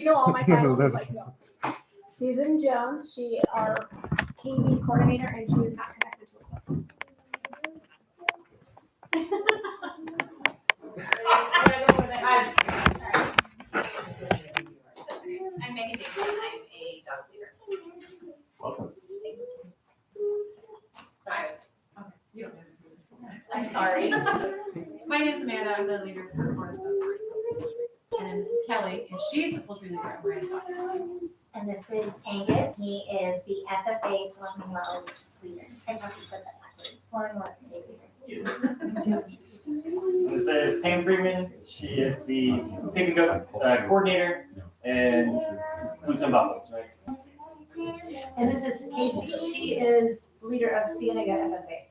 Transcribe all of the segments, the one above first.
You know all my titles. It's like, no. Susan Jones, she our KV coordinator, and she is not connected to it. I'm Megan Davidson. I'm a dog leader. Welcome. I'm sorry. My name is Amanda. I'm the leader for Cornerstone. And then this is Kelly, and she's the poultry leader at Brian's Dog. And this is Angus. He is the FFA Flowing Wells leader. I probably said that backwards. Flowing Wells leader. This is Pam Freeman. She is the pig and goat coordinator and Boots and Buffaloes, right? And this is Casey. She is leader of Cienega FFA.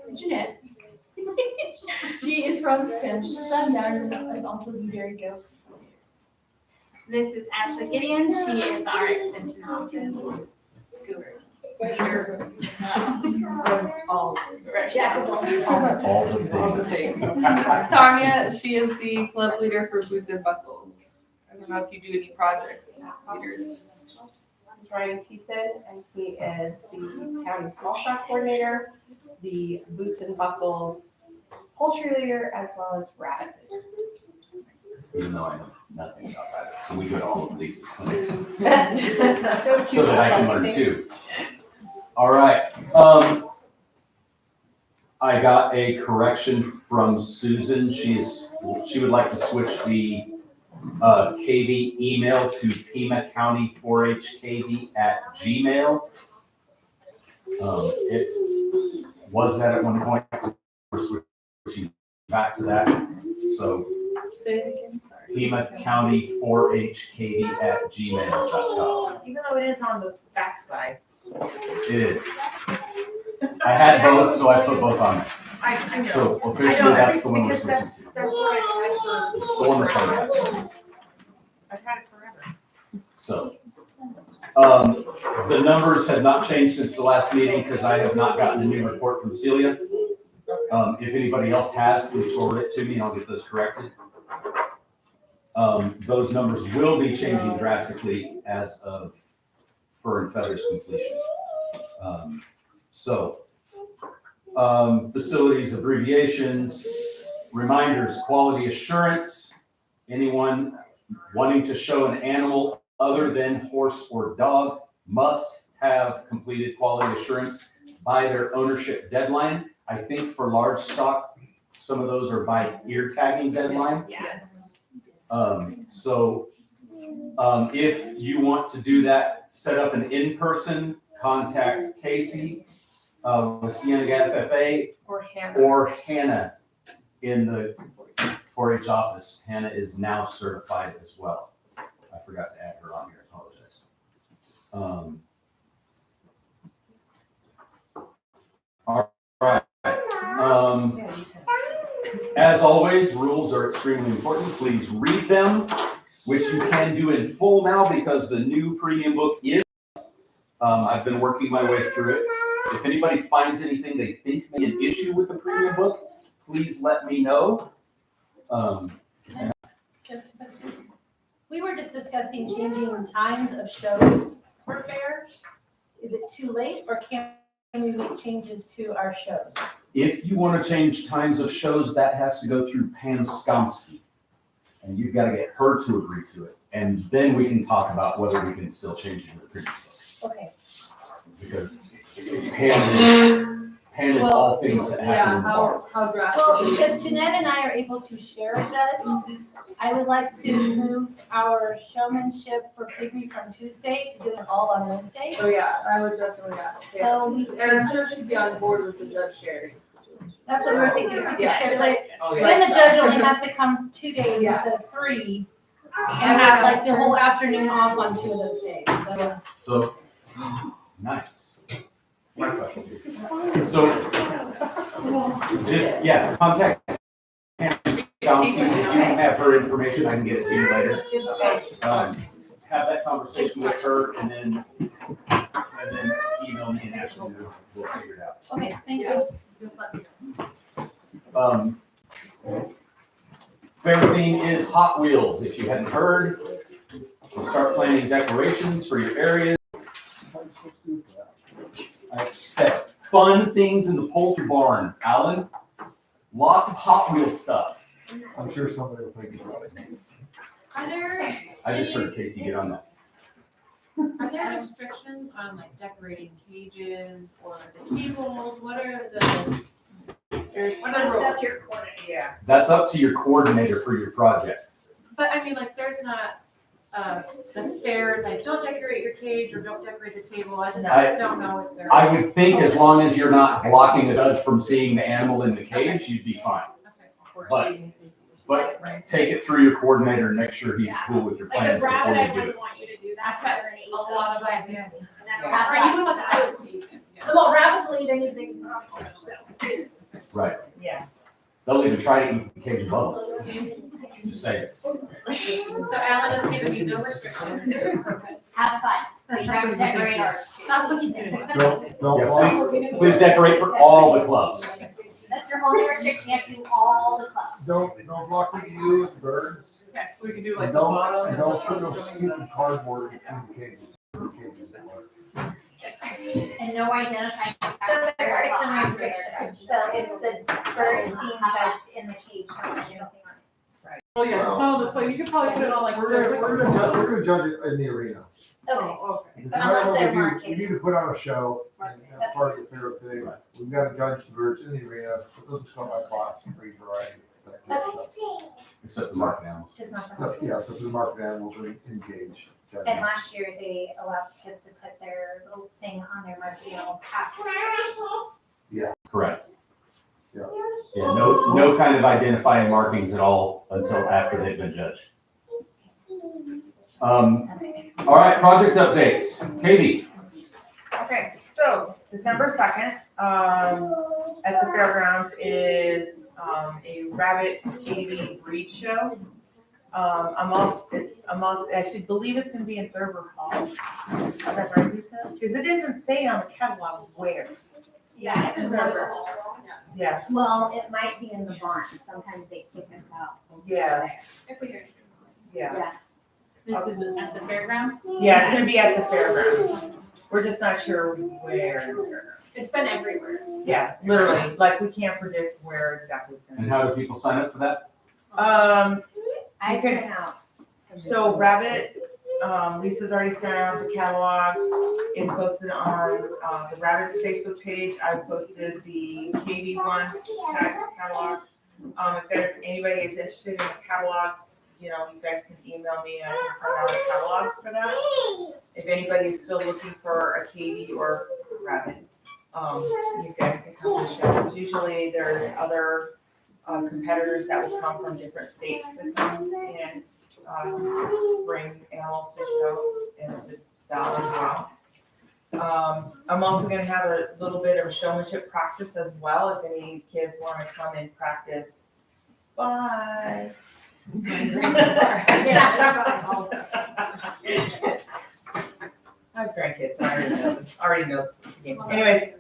This is Jeanette. She is from Sundown and is also the dairy goat. This is Ashley Gideon. She is our extension office guru. Leader. Jack of All the things. Tanya, she is the club leader for Boots and Buckles. I don't know if you do any projects, leaders. Ryan Thiessen, and he is the county small shop coordinator, the Boots and Buckles poultry leader, as well as rabbit leader. Even though I know nothing about that, so we go to all of Lisa's clinics, so So that I can learn cute. too. All right, I got a correction from Susan. She would like to switch the KV email to Pima County 4HKV@gmail. It was that at one point. We're switching back to that. So Say it again, sorry. Pima County 4HKV@gmail.com. Even though it is on the backside. It is. I had both, so I put both on. I know. So officially, that's the one we're Because switching that's to. what I It's the one that's on that. I've had it forever. So, the numbers have not changed since the last meeting because I have not gotten a new report from Celia. If anybody else has, please forward it to me and I'll get those corrected. Those numbers will be changing drastically as of Fur and Feathers completion. Facilities abbreviations, reminders, quality assurance, anyone wanting to show an animal other than horse or dog must have completed quality assurance by their ownership deadline. I think for large stock, some of those are by ear tagging deadline. Yes. If you want to do that, set up an in-person, contact Casey with Cienega FFA Or Hannah. or Hannah in the 4-H office. Hannah is now certified as well. I forgot to add her on here, I apologize. All right. As always, rules are extremely important. Please read them, which you can do in full now because the new premium book is. I've been working my way through it. If anybody finds anything they think may be an issue with the premium book, please let me know. We were just discussing changing times of shows for fair. Is it too late, or can we make changes to our shows? If you want to change times of shows, that has to go through Pam Skomsky. And you've got to get her to agree to it. And then we can talk about whether we can still change it in the premium book. Okay. Because Pam is all things that happen in the bar. How Well, drastic? if Jeanette and I are able to share a judge, I would like to move our showmanship for Pygmy from Tuesday to do it all on Wednesday. Oh, yeah, I would definitely ask. Yeah. So we, And I'm sure she'd be on board with the judge sharing. that's what we're thinking, if we could share, like, Okay. then the judge only has to come 2 days Yeah. instead of 3, and have like the whole afternoon off on 2 of those days, so. So, nice. My question. So, just, yeah, contact Pam Skomsky. If you don't have her information, I can get it to you later. Have that conversation with her and then email me and actually we'll figure it out. Okay, thank you. Fair theme is Hot Wheels, if you hadn't heard. So start planning decorations for your areas. I expect fun things in the poultry barn, Alan. Lots of Hot Wheels stuff. I'm sure somebody will think about it. Are there, I just heard Casey get on that. are there restrictions on like decorating cages or the tables? What are the, what are the rules? Yeah. That's up to your coordinator for your project. But I mean, like, there's not, the fairs, like, don't decorate your cage or don't decorate the table. I just don't know if there. I would think as long as you're not blocking the judge from seeing the animal in the cage, you'd be fine. Okay. But take it through your coordinator and make sure he's cool with your Like plans a rabbit, before I you do it. wouldn't want you to do that. I've got a lot of ideas. And that's Or rabbit. even with those teeth. Well, rabbits will eat anything. So. Right. Yeah. They'll even try to eat the cage above. Just say it. So Alan has given me no restrictions. Perfect. Have fun. We have to decorate our. Stop looking at it. Don't Yeah, block, Please decorate for all the clubs. That's your only restriction, you have to do all the clubs. don't block the view with birds. Okay, so we can do And like the bottom. and don't put no stupid cardboard between the cages. And no identifying. So there are some restrictions, so if the bird's being judged in the cage, no, there's nothing on it. Oh, yeah, tell this way, you could probably put it on like. We're gonna judge it in the arena. Okay, Oh, okay. Because Unless no matter they're what we do, marking. We need to put on a show, and that's part of the fair thing. We've got to judge the birds in the arena, but those are my class, free variety. that kind of stuff. Except the market animals. just not. So, yeah, so for the market animals, we engage. judging. And last year, they allowed kids to put their little thing on their marquee animals after. Correct. Yeah. Yeah, no kind of identifying markings at all until after they've been judged. All right, project updates. Katie, Okay, so December 2nd, at the fairgrounds is, a rabbit baby breed show. I'm also, I should believe it's gonna be in Thurber Hall. Is that right, Lisa? Because it doesn't say on the catalog where. Yeah, it's in Thurber. Yeah, Well, it might be in the barn, sometimes they kick us out. Yeah. If we do. yeah. This is at the fairground. Yeah, it's gonna be at the fairgrounds. We're just not sure where. It's been everywhere. Yeah, literally, like we can't predict where exactly it's and gonna how do people sign up for that? be. I You could- sent out. some So different- Rabbit, Lisa's already sent out the catalog. It's posted on, the Rabbit's Facebook page. I posted the KB one catalog. If anybody is interested in the catalog, you know, you guys can email me and I can send out a catalog for that. If anybody's still looking for a KB or Rabbit, you guys can come to the show. 'Cause usually there's other, competitors that will come from different states that come and, bring animals to show and to sell as well. I'm also gonna have a little bit of a showmanship practice as well, if any kids wanna come and practice. Bye. I have grandkids, so I already know the game. Anyways,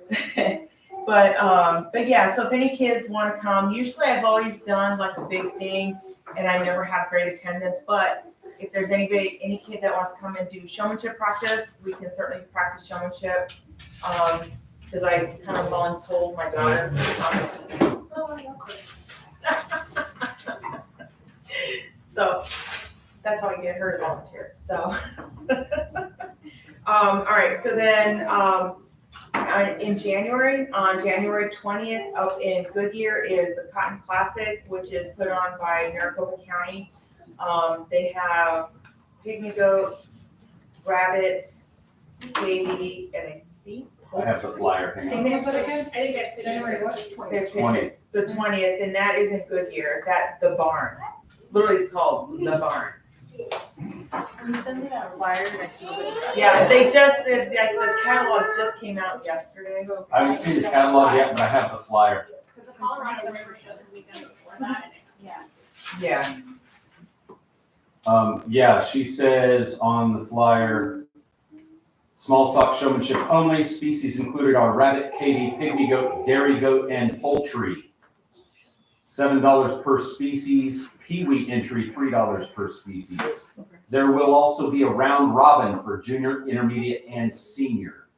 but yeah, so if any kids wanna come, usually I've always done like a big thing and I never have great attendance, but if there's any kid that wants to come and do showmanship practice, we can certainly practice showmanship. Cause I kind of volunteered my daughter to come. So that's how I get her to volunteer, so. All right, so then, in January, on January 20th up in Goodyear is the Cotton Classic, which is put on by Maricopa County. They have pygmy goat, rabbit, baby, and I think. I have the flyer. Hang on. I think that's January what? There's 20. the 20th, and that is in Goodyear. It's at the barn. Literally, it's called the barn. Can you send me that flyer that you would? Yeah, they just, the catalog just came out yesterday. I haven't seen the catalog yet, but I have the flyer. Because the Colorado River shows the weekend before that. Yeah. Yeah, she says on the flyer, small stock showmanship only, species included are rabbit, katy, pygmy goat, dairy goat, and poultry. $7 per species, peewee entry, $3 per species. There will also be a round robin for junior, intermediate, and senior.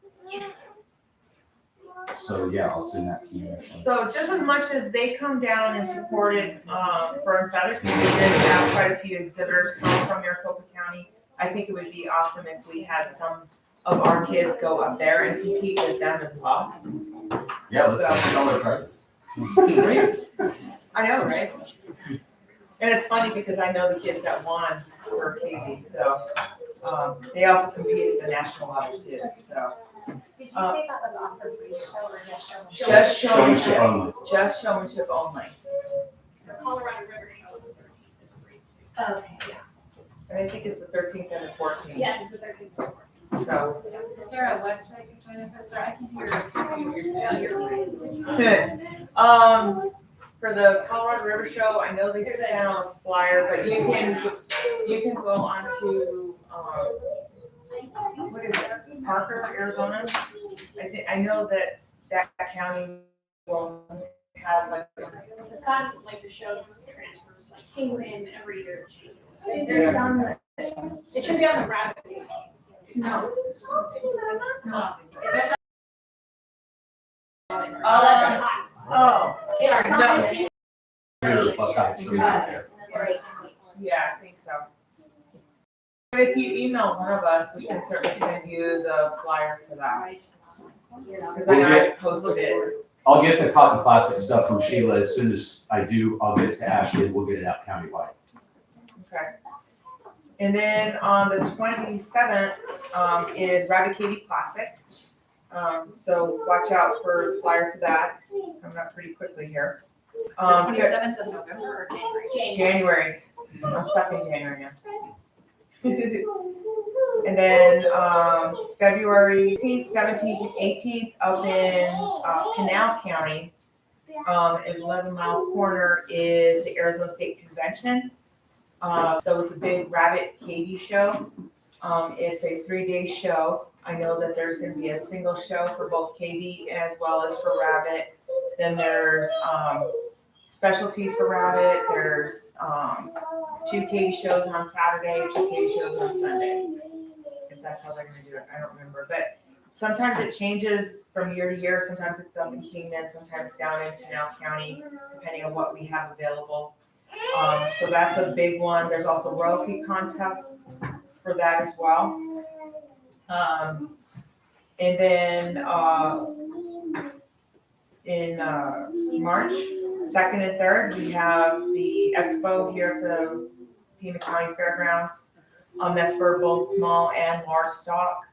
So yeah, I'll send that to you. So just as much as they come down and supported, Fern Feathers, we did have quite a few exhibitors come from Maricopa County. I think it would be awesome if we had some of our kids go up there and compete with them as well. Yeah, let's have $1 prizes. I know, right? And it's funny because I know the kids that won for KB, so, they also competed at the national level too, so. Did you say that was also pre-show or just showmanship? Just Showmanship showmanship, only. just showmanship only. The Colorado River Show is the 13th is free too. Oh, okay, yeah. And I think it's the 13th and the 14th. Yes, it's the 13th. So, Is there a website to sign up for? Sorry, I can hear your failure. for the Colorado River Show, I know they sent out a flyer, but you can go on to, what is it, Parker, Arizona? I know that county will has like. It's kind of like the show transfers, like Kingman every year. It should be on the rabbit page. No. No. Oh, That's hot. Oh, no. Here, the Buckeyes, so they're there. Yeah, I think so. But if you email one of us, we can certainly send you the flyer for that. Because I know I posted it. I'll get the Cotton Classic stuff from Sheila as soon as I do. I'll get it to Ashley. We'll get it out countywide. Okay. And then on the 27th, is Rabbit Katie Classic. So watch out for the flyer for that. It's coming up pretty quickly here. The 27th of November or January? January. I'm stuck in January now. And then, February 18th, 17th, and 18th up in, Pinal County, in 11 Mile Corner is the Arizona State Convention. So it's a big rabbit KB show. It's a 3-day show. I know that there's gonna be a single show for both KB as well as for rabbit. Then there's, specialties for rabbit. There's, 2 KB shows on Saturday, 2 KB shows on Sunday. If that's how they're gonna do it, I don't remember, but sometimes it changes from year to year. Sometimes it's up in Kingman, sometimes down in Pinal County, depending on what we have available. So that's a big one. There's also royalty contests for that as well. And then, in, March 2nd and 3rd, we have the expo here at the Pima County Fairgrounds. That's for both small and large stock.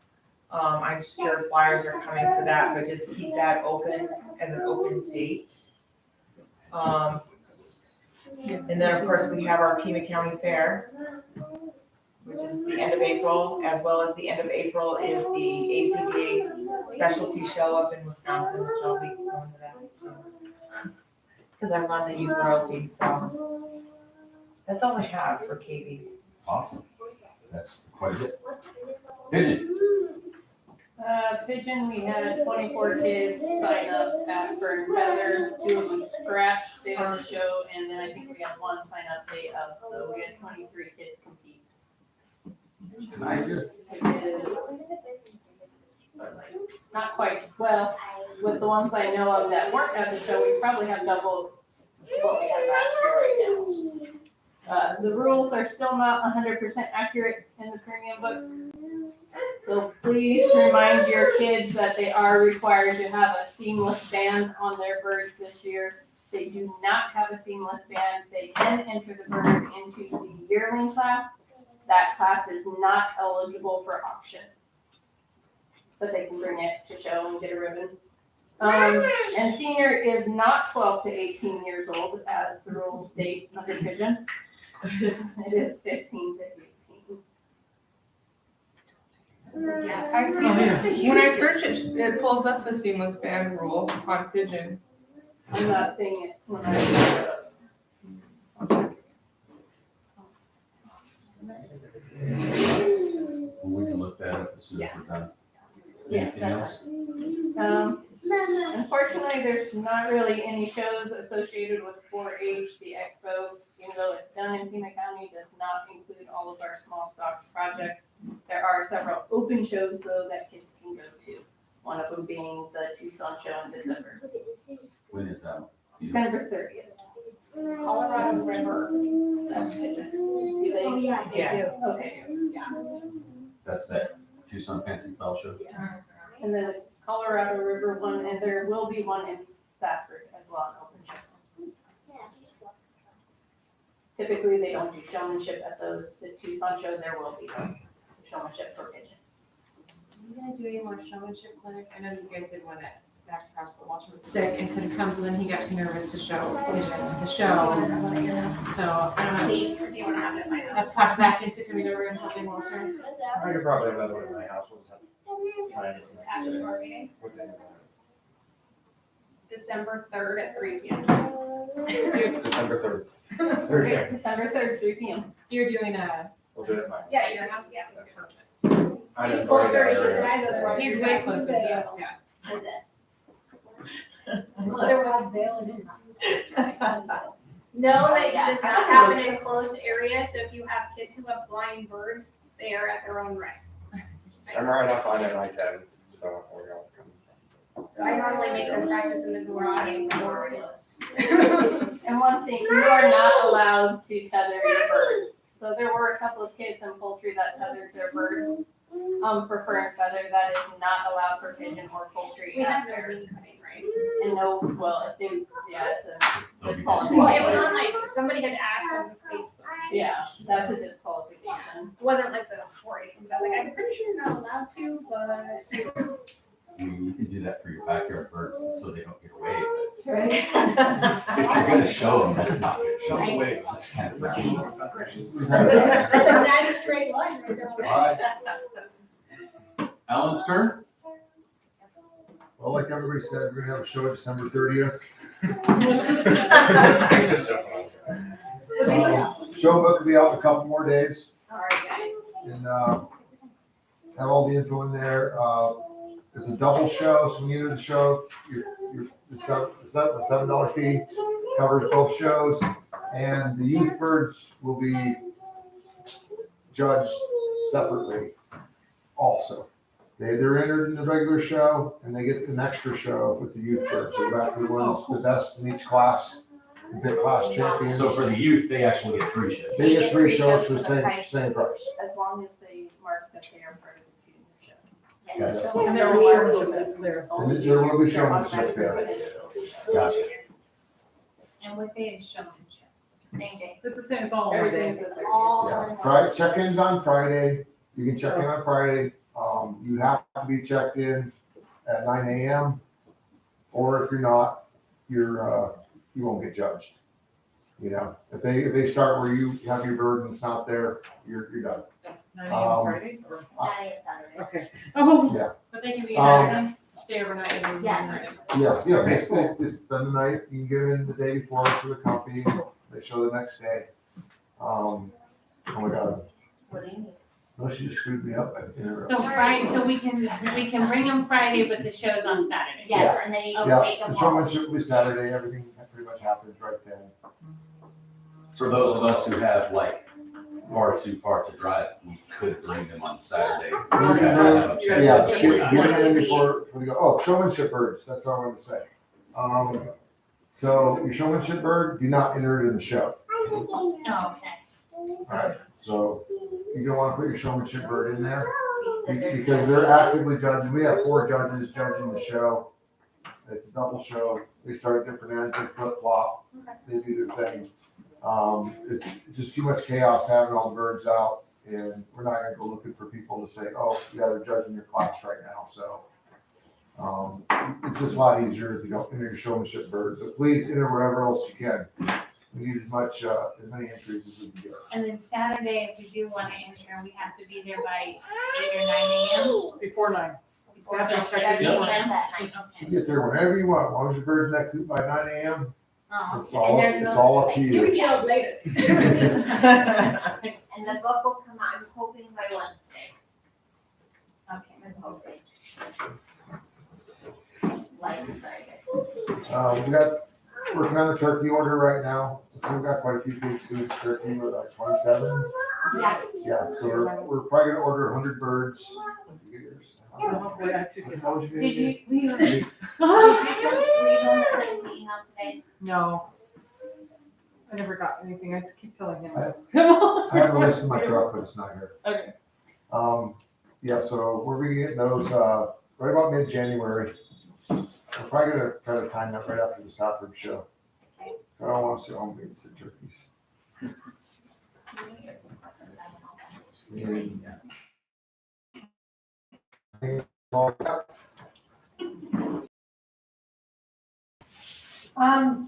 I'm sure flyers are coming for that, but just keep that open as an open date. And then, of course, we have our Pima County Fair, which is the end of April, as well as the end of April is the ACBA specialty show up in Wisconsin, which I'll be going to that too. Because I'm on the youth royalty, so that's all I have for KB. Awesome. That's quite a bit. Pigeon. Pigeon, we had 24 kids sign up at Fern Feathers, 2 of them scratched, they didn't show, and then I think we had 1 sign up day up, so we had 23 kids compete. Nice. Which is not quite, well, with the ones I know of that weren't at the show, we probably have double what we had last year right now. The rules are still not 100% accurate in the premium book. So please remind your kids that they are required to have a seamless band on their birds this year. They do not have a seamless band. They can enter the bird into the yearling class. That class is not eligible for auction. But they can bring it to show and get a ribbon. And senior is not 12 to 18 years old, as the rules state under Pigeon. It is 15 to 18. Yeah. I see this, when I search it, it pulls up the seamless band rule on Pigeon. I'm not seeing it when I look it up. We can look that up as soon as we're done. Yes, Anything else? Unfortunately, there's not really any shows associated with 4-H. The expo, even though it's done in Pima County, does not include all of our small stocks projects. There are several open shows though that kids can go to. One of them being the Tucson show in December, When is that? December 30th. Colorado River. Do they? Oh, yeah. Yeah. Okay. That's that Tucson Fancy Fell show? And then the Colorado River one, and there will be one in Stafford as well, an open show. Typically, they don't do showmanship at those. The Tucson show, there will be showmanship for pigeon. Are you gonna do any more showmanship clinics? I know you guys did one at Zach's house, but Walter was sick and couldn't come, so then he got too nervous to show the show. So I don't know. Please, do you want to have it at my house? Let's talk Zach into coming over and helping Walter. I could probably have another one in my house. We'll just have to find it. After our meeting, What day is December 3rd at 3 p.m. it? December 3rd. Very good. December 3rd, 3 p.m. You're doing a. We'll do it at my. Yeah, at your house, yeah. I He's just closer to worried you about than it. I know the one. He's way closer to us, yeah. Is it? Well, there was No, that does not happen in a closed area, so if you have kids who have blind birds, they are at their own risk. I'm right up on it, I-10, so we're going. So I normally make them practice in the garage or closed. And one thing, you are not allowed to tether your birds. So there were a couple of kids in poultry that tethered their birds, for fur and feather. That is not allowed for pigeon or poultry. We have out no there. wing cutting, right? And no, well, if they, yeah, it's They'll be disqualification. Well, it was on like, somebody had asked on Facebook. Yeah, that's a disqualification. It wasn't like the 4-H ones. I was like, I'm pretty sure you're not allowed to, but. You can do that for your backyard birds so they don't get away. Right. If you're gonna show them, that's not good. Show them away. That's kind of freaky. That's a nice straight line right there. Alright. Alan Stern? Well, like everybody said, we're gonna have a show December 30th. Show book will be out in a couple more days All right, guys. and, have all the info in there. It's a double show, so when you enter the show, the $7 fee covers both shows. And the youth birds will be judged separately also. They're entered in the regular show and they get an extra show with the youth birds. So back to the ones, the best in each class, and pick class champions. So for the youth, they actually get 3 shows. They get 3 shows for the same price. As long as they mark that they are part of the junior show. Gotcha. And there will showmanship there. And there will be showmanship there. Gotcha. And what day is showmanship? Same day. It's the same following Everything's day. the 30th. All Yeah, in Friday, check-in's on Friday. You can check in on Friday. You have to be checked in at 9 a.m. Or if you're not, you won't get judged. You know, if they start where you have your bird and it's not there, you're done. 9 a.m. Friday? or- Saturday, Saturday. Okay. Almost. But they can be Um, Saturday, stay overnight and then. Yes. Yes, they spend the night. You can get in the day before to the company. They show the next day. Oh my God. What do you need? No, she just screwed me up. So Friday, so we can bring them Friday, but the show's on Saturday. Yes, and then you can Yeah, take them the home. showmanship will be Saturday. Everything pretty much happens right then. For those of us who have like far too far to drive, we could bring them on Saturday. We just have to have a check. Yeah, just get them in before we go. Oh, showmanship birds, that's what I wanted to say. So your showmanship bird, do not enter it in the show. Oh, okay. Alright, so you're gonna wanna put your showmanship bird in there because they're actively judging. We have 4 judges judging the show. It's a double show. They start at different ends, they flip flop, they do their thing. It's just too much chaos having all the birds out, and we're not gonna go looking for people to say, oh, yeah, they're judging your class right now, so. It's just a lot easier if you don't enter your showmanship bird, but please enter wherever else you can. We need as many entries as we can get. And then Saturday, if we do want to enter, we have to be there by 8 or 9 a.m. Before 9. Before That's that. right. That Yeah. makes sense at night. You Okay. get there whenever you want, as long as your bird's in that coop by 9 a.m. Oh, It's all, there's it's no- all up to You you. can show up later. okay. And the book will come out, I'm hoping by Wednesday. Okay. I'm hoping. like Friday? We got, working on the turkey order right now. We've got quite a few pigs doing turkey, we're like 27. Yeah. Yeah, so we're probably gonna order 100 birds. Hopefully I took it. Did you, were you going to send an email today? No. I never got anything. I keep telling him. Come on. I have a list in my truck, but it's not here. Okay. Yeah, so we're gonna get those, right about mid-January. We're probably gonna try to time that right after the Safford show. I don't want to sit home and babysit turkeys.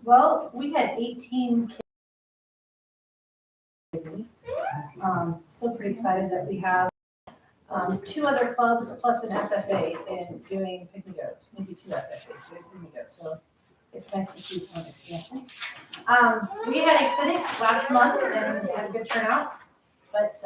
Well, we had 18 kids. Still pretty excited that we have, 2 other clubs plus an FFA in doing pygmy goat, maybe 2 FFAs doing pygmy goat, so it's nice to see some expansion. We had a clinic last month and had a good turnout, but,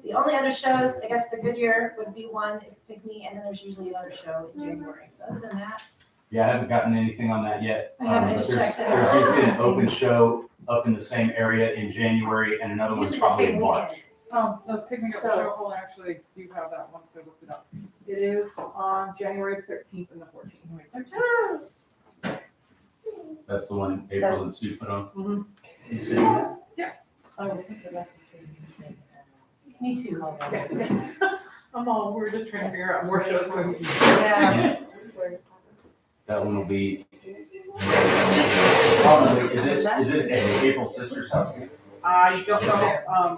the only other shows, I guess the Goodyear would be one pygmy, and then there's usually another show in January. Other than that, Yeah, I haven't gotten anything on that yet. I haven't, I But just there's- checked it. There's usually an open show up in the same area in January and another one's usually the probably in same March. weekend. The Picnic at So- Show Hole, actually do have that one, so I looked it up. It is on January 13th and the 14th. That's the one April and Sue put on. Mhm. You see that? I will send that to see. Me too. We're just trying to figure out more shows so we can. Yeah. That one will be. Probably, is it at the April Sisters house? Is I don't know,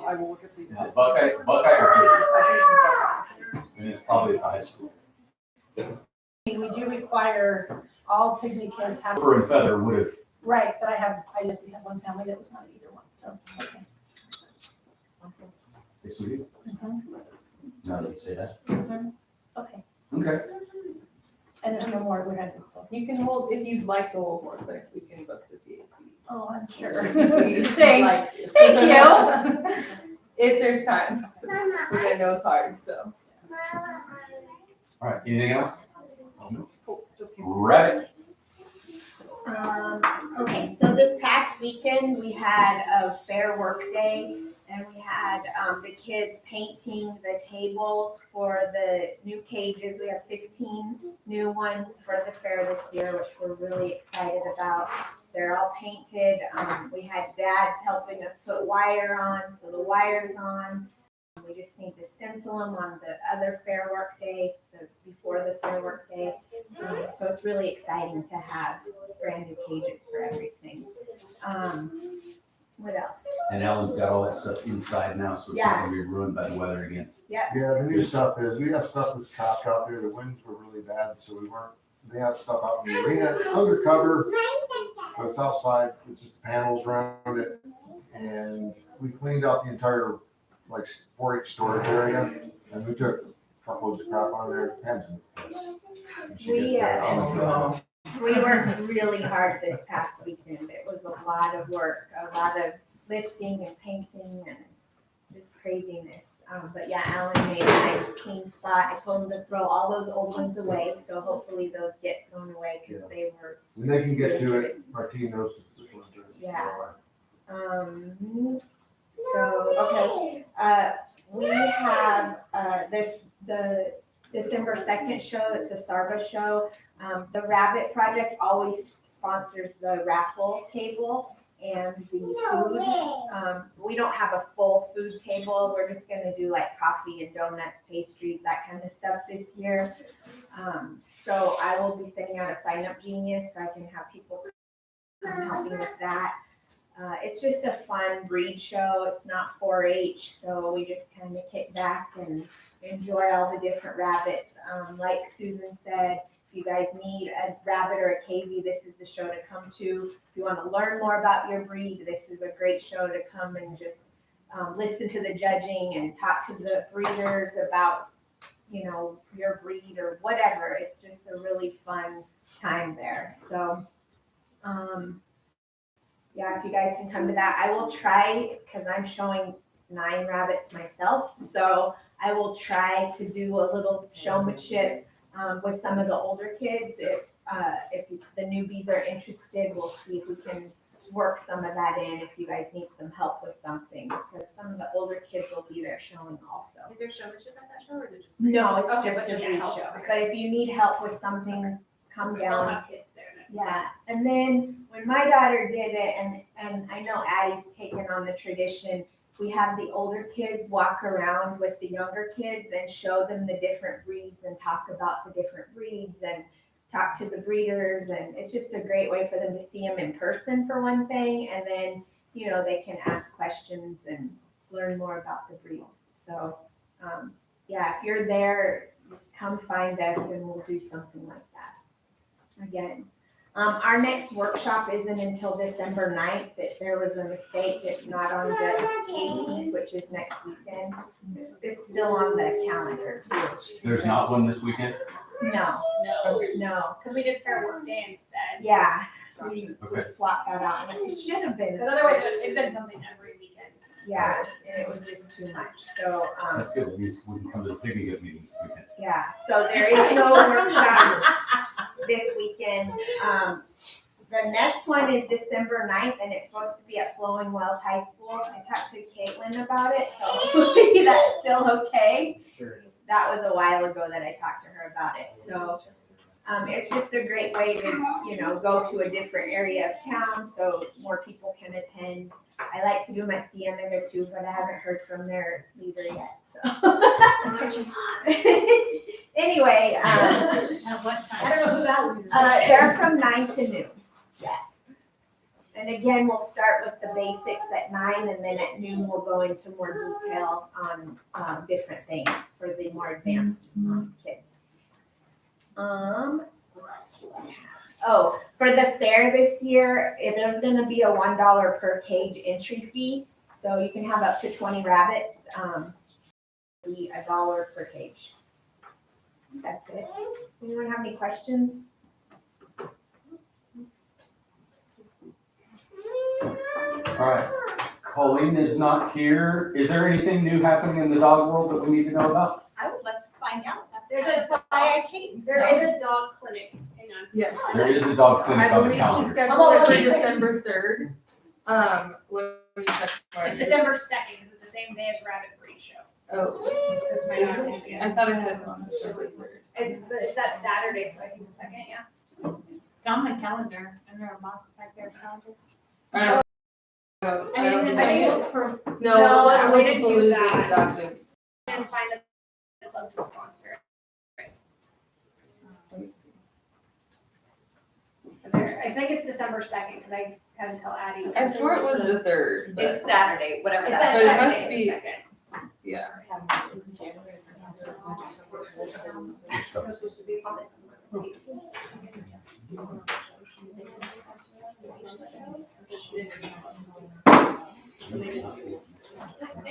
I will look at the. it Buckeye or Goodyear? And it's probably at the high school. We do require all pygmy kids have, Fur and Feather would have, right, but we had one family that was not either one, so, okay. they sued you? Mhm, Now that you say that. mhm. Okay, Okay. and there's no more, we're not, so, You can hold, if you'd like to hold more clinics, we can book the CAC. oh, I'm sure. Thanks. Thanks, thank you. If there's time, which I know it's hard, so. All right, anything else? Cool, just keep- Rabbit. Okay, so this past weekend, we had a fair work day, and we had, the kids painting the tables for the new cages. We have 15 new ones for the fair this year, which we're really excited about. They're all painted. We had dads helping us put wire on, so the wire's on. We just need to stencil them on the other fair work day, before the fair work day. So it's really exciting to have brand new cages for everything. What else? And Ellen's got all that stuff inside now, so it's not gonna be ruined by the weather again. Yeah, the new stuff is, we have stuff that's trapped out there, the winds were really bad, so they have stuff out in the arena, it's undercover, but it's outside, it's just panels around it. And we cleaned out the entire, like, 4-H storage area, and we took truckloads of crap out of there, Pam's in the place. And she gets there, honestly. We worked really hard this past weekend. It was a lot of work, a lot of lifting and painting and just craziness. But yeah, Alan made a nice clean spot. I told him to throw all those old ones away, so hopefully those get thrown away because they were. When they can get to it, our team knows which ones are. Yeah. So, okay, we have, the December 2nd show, it's a Sarva show. The Rabbit Project always sponsors the raffle table and the food. We don't have a full food table, we're just gonna do like coffee and donuts, pastries, that kind of stuff this year. So I will be sending out a sign up genius so I can have people come help me with that. It's just a fun breed show. It's not 4-H, so we just kind of kick back and enjoy all the different rabbits. Like Susan said, if you guys need a rabbit or a KV, this is the show to come to. If you want to learn more about your breed, this is a great show to come and just listen to the judging and talk to the breeders about, your breed or whatever. It's just a really fun time there. So, yeah, if you guys can come to that, I will try, because I'm showing 9 rabbits myself, so I will try to do a little showmanship with some of the older kids. if the newbies are interested, we'll see if we can work some of that in, if you guys need some help with something, because some of the older kids will be there showing also. Is there showmanship at that show or is it just? No, it's Okay, just but a just read help. show, but if you need help with something, come We'll down. have kids there then. Yeah, and then when my daughter did it, and I know Addie's taken on the tradition, we have the older kids walk around with the younger kids and show them the different breeds and talk about the different breeds and talk to the breeders, and it's just a great way for them to see them in person for one thing, and then, you know, they can ask questions and learn more about the breeds. So, yeah, if you're there, come find us and we'll do something like that. Again, our next workshop isn't until December 9th. There was a mistake. It's not on the 18th, which is next weekend. It's still on the calendar too. There's not one this weekend? No, no. Because we did Fair Work Day instead. Yeah, we Okay. swapped that out. And it should have been. Because otherwise it'd been something every weekend. Yeah, and it was just too much. So, That's good. At least we can come to the picnic at meeting this weekend. yeah, so there is no workshop this weekend. The next one is December 9th, and it's supposed to be at Flowing Wells High School. I talked to Caitlin about it, so hopefully that's still okay. Sure. That was a while ago that I talked to her about it, so, it's just a great way to, you know, go to a different area of town, so more people can attend. I like to do them at Cienega too, but I haven't heard from their leader yet, so. Anyway, At what time? I don't know who that was. they're from 9 to noon. Yeah. And again, we'll start with the basics at 9, and then at noon we'll go into more detail on different things for the more advanced kids. What else do I have? Oh, for the fair this year, there's gonna be a $1 per cage entry fee, so you can have up to 20 rabbits. Be $1 per cage. That's it. Anyone have any questions? All right. Colleen is not here. Is there anything new happening in the dog world that we need to know about? I would like to find out. That's There's kind of why I came. There is a dog clinic. Hang on. Yes. There is a dog clinic I on the believe she's calendar. scheduled it for December 3rd. Let me check. It's December 2nd because it's the same day as Rabbit Breed Show. Oh, That's my daughter's again. I thought I had it on December 3rd. It's that Saturday, so I think the 2nd, yeah. It's on my calendar. And there are a box back there, calendars. I I think it was for, No, No, it we was didn't do Palooza that. adopted. and find a club to sponsor. I think it's December 2nd because I had to tell Addie. I swore it was the 3rd, but It's Saturday, whatever It's that that is. But it must Saturday, be- the 2nd. yeah.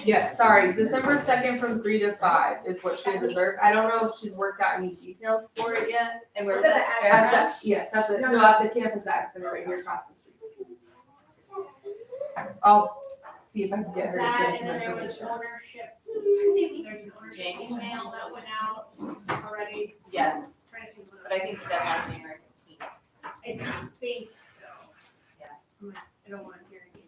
Yes, sorry, December 2nd from 3 to 5 is what she had reserved. I don't know if she's worked out any details for it yet. And we're, Is it at At Addie? the, yes, at the, no, at the campus accident right here across the street. I'll see if I can get her to That, send and then some there was information. ownership. I think there's an ownership Jamie. email that went out already. yes, Trying to think what but I think the deadline's January 15th. I think so. Yeah. I don't want to hear anything.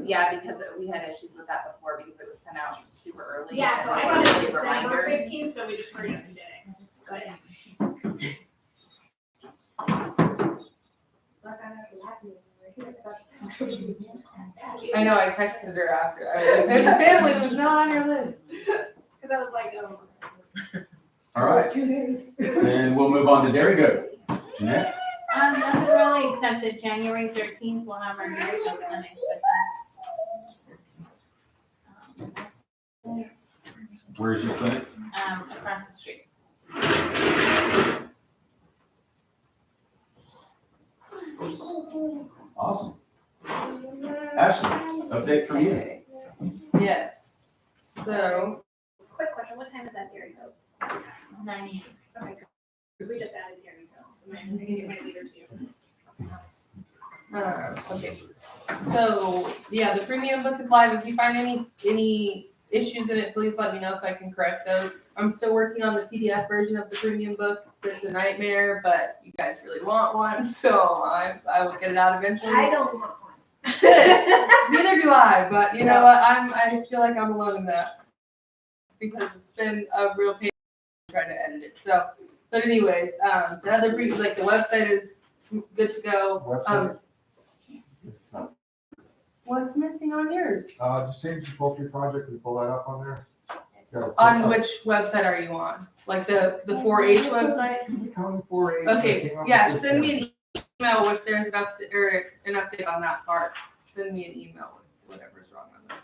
Yeah, because we had issues with that before because it was sent out super early. Yeah, so I and thought there it was weren't really December reminders. 15th, so we just hurried up and did it. But yeah. I know, I texted her after. I was like, there's a family who's not on your list. Because I was like, oh. All right. Then we'll move on to Dairy Goat. Jeanette? Nothing really, except that January 13th, we'll have our dairy show clinic with Where's your clinic? us, across the street. Awesome. Ashley, update from you. Okay. Yes, so, Quick question, what time is that dairy go? 9 AM. Okay, good. Because we just added dairy go, so I can get my leader too. okay. So, yeah, the premium book is live. If you find any issues in it, please let me know so I can correct those. I'm still working on the PDF version of the premium book. It's a nightmare, but you guys really want one, so I will get it out eventually. I don't want one. Good. Neither do I, but you know what? I feel like I'm alone in that because it's been a real pain trying to edit it. So, but anyways, the other brief, like the website is good to go. Website? What's missing on yours? Just change the poultry project and pull that up on there. On which website are you on? Like the 4-H website? County 4-H. Okay, yeah, send me an email if there's an update or an update on that part. Send me an email with whatever's wrong on that.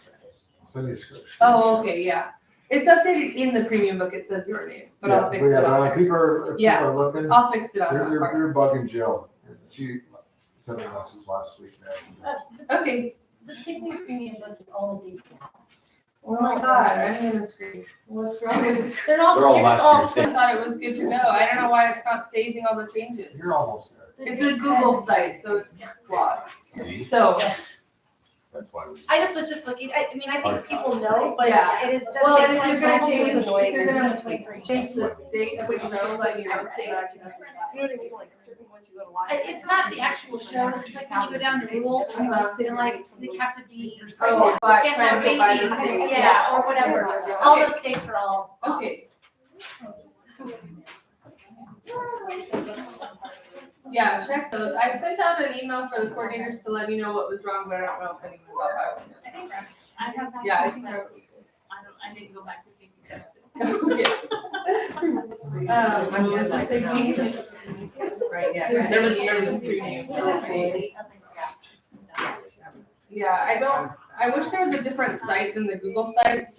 Send me a script. Oh, okay, yeah. It's updated in the premium book. It says your name, but I'll fix it on there. People are looking. I'll fix it on that part. You're bugging Jill. She sent me a message last week. Okay. The Pygmy premium book is all the details. Oh my god, I'm in the screen. What's wrong with this? They're all, They're all you're just last all, I thought it was good to go. I don't know why it's not saving all the changes. You're almost there. It's a Google site, so it's flawed. See, So, that's why we. I just was just looking, I mean, I think people know, but Yeah. it is. well, and if you're gonna also change, if annoying, you're there's gonna no way for you. change the date of which shows, like you You update. know what I mean, like certain ones you go to live. It's not the actual show, it's like when you go down the rules, and like, they have to be. Oh, you by- can't have so by the babies, state. yeah, or whatever, all those states are all. Okay. Yeah, check those. I sent out an email for the coordinators to let me know what was wrong, but I don't know if anyone got back. I think I have that. Yeah, I too, think but they're. I didn't go back to think. Right, yeah. There was a Yeah, I wish there was a different site than the Google site,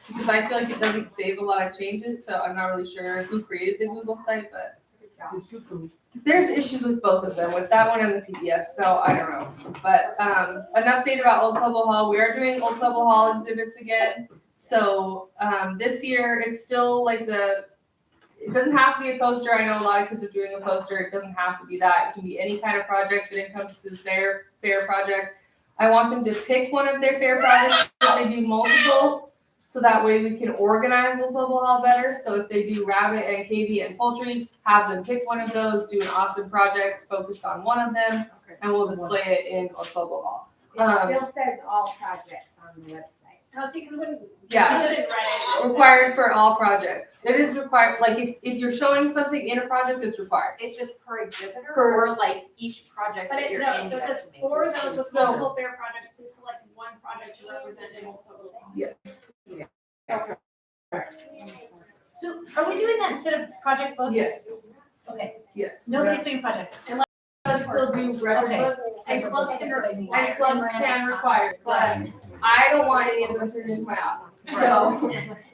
because I feel like it doesn't save a lot of changes, so I'm not really sure who created the Google site, but there's issues with both of them, with that one and the PDF, so I don't know. But, an update about Old Pueblo Hall, we are doing Old Pueblo Hall exhibits again. So, this year, it's still like it doesn't have to be a poster. I know a lot of kids are doing a poster. It doesn't have to be that. It can be any kind of project that encompasses their fair project. I want them to pick one of their fair projects if they do multiple, so that way we can organize Old Pueblo Hall better. So if they do rabbit and KB and poultry, have them pick one of those, do an awesome project focused on one of them, and we'll display it in Old Pueblo Hall. It still says all projects on the website. Oh, see, because when. Yeah, I just read it. required for all projects. It is required, like if you're showing something in a project, it's required. It's just per exhibitor Per- or like each project But that it, you're no, in. so you it have says to make for it. those with So- multiple fair projects, please select one project to represent in multiple. So are we doing that instead of project books? Yes, Okay, yes. nobody's doing project. Let's still do record Okay. books. And clubs can require. And clubs can require, but I don't want any of them turned into my office. So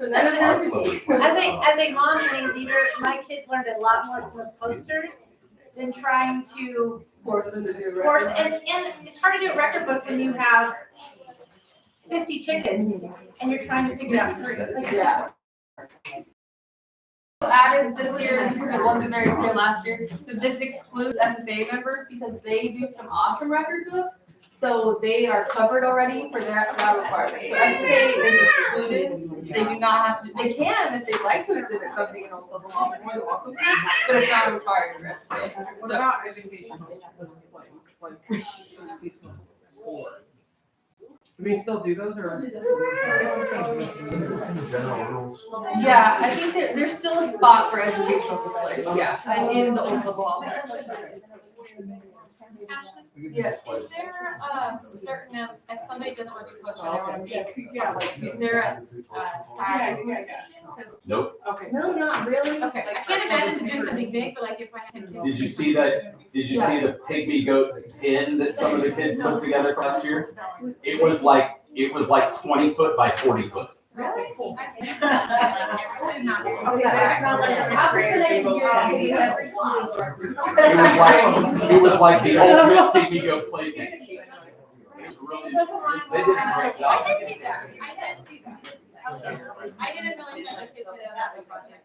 none of them to me. As a mom and a leader, my kids learned a lot more with posters than trying to Force them to do force, record. and it's hard to do a record book when you have 50 chickens and you're trying to figure out three. It's like, Yeah. Added this year, because it wasn't very clear last year, so this excludes FFA members because they do some awesome record books. So they are covered already for that requirement. So FFA is excluded. They do not have to, they can if they'd like to exhibit something in Old Pueblo Hall, they're more than welcome to, but it's not required for FFA. What So, about educational educational board? Do we still do those or? General rules. yeah, I think there's still a spot for educational displays, yeah, in the Old Pueblo Hall. Yes. Is there a certain, if somebody doesn't want to post or they want to make, is there a size limitation? 'Cause- Nope. Okay. No, not really. Okay, I can't imagine to do something big, but like if I had 10 kids. Did you see that? Did you see the pygmy goat pin that some of the kids put together last year? It was like 20 foot by 40 foot. Really? That's not like a How could they do every class? It was like the ultimate pygmy goat play thing. It was really, they did a great job. I did see that. I didn't realize that the kids did that project.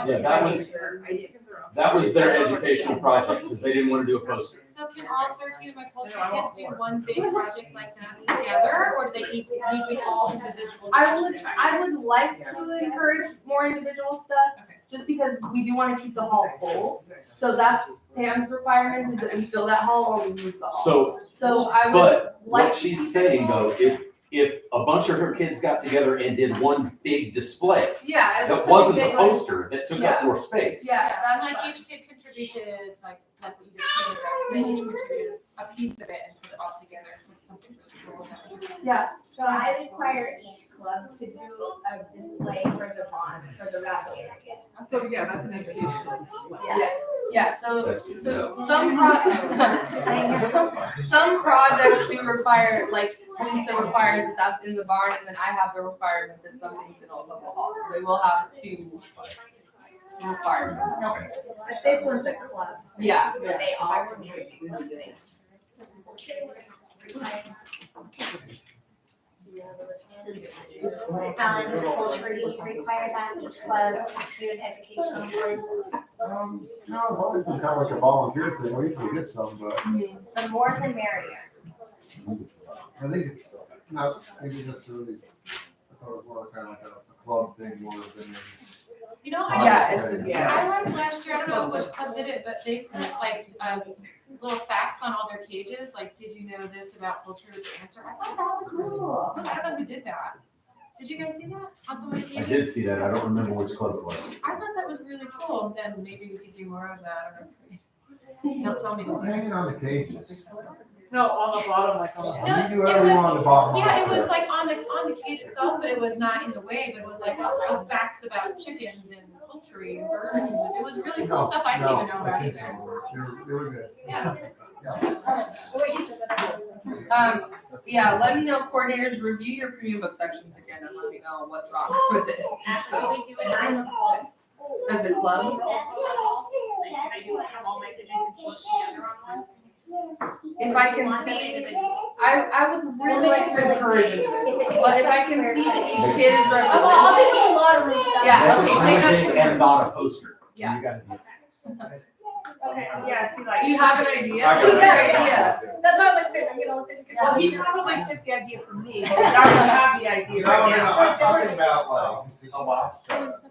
Yeah, That was their educational project, because they didn't want to do a poster. So can all 13 of my culture kids do one big project like that together, or do they need to be all individual? I would like to encourage more individual stuff, just because we do want to keep the hall full. So that's Pam's requirement, is that we fill that hall or we use the hall. So I would But like. what she's saying though, if a bunch of her kids got together and did one big display, Yeah. that wasn't the poster that took up more space. Yeah, that's Like fine. each kid contributed, like what you did, they each contributed a piece of it and put it all together, so it's something really cool. Yeah. So I require each club to do a display for the bond, for the raffle area. So, yeah, that's an educational display. Yes, yeah, so That's good to some projects do require, like, Lisa requires that that's in the barn, and then I have the requirement that something's in Old Couple Hall, so they will have two requirements. But this one's a club. Yeah. So they all contribute something. Alan, does poultry require that each club do an educational board? No, it's always been kind of like a volunteer thing, we usually get some, but The more the merrier. I think it's not, maybe necessarily, I thought it was more kind of like a club thing more than. You know, Yeah, it's I went last year, I don't know which club did it, but they put like, little facts on all their cages, like, did you know this about poultry with the answer? I thought that was cool. I don't know who did that. Did you guys see that on some of the I cages? did see that, I don't remember which club it was. I thought that was really cool, then maybe we could do more of that, or, don't tell me. Hanging on the cages. No, on the bottom, like on the. No, You do whatever you want on the bottom. Yeah, it was like on the cage itself, but it was not in the way, but it was like all facts about chickens and poultry and birds, and it was really cool stuff I didn't even know about either. They were good. Yeah. Yeah, let me know, coordinators, review your premium book sections again and let me know what's wrong with it. Actually, we do it in the club. As a club, I do have all my divisions together on one. if I can see, I would really like to encourage it, but if I can see that each kid is represented. I'll take up a lot of room. Yeah, okay, take up Everything some and room. not a poster. Yeah. You gotta do. Okay, yeah, see, like. Do you have an idea? I got What's it. your idea? That's why I was like, I'm gonna look at the. Well, he probably took the idea from me, but I don't have the idea right now. I'm talking about like a loft setup.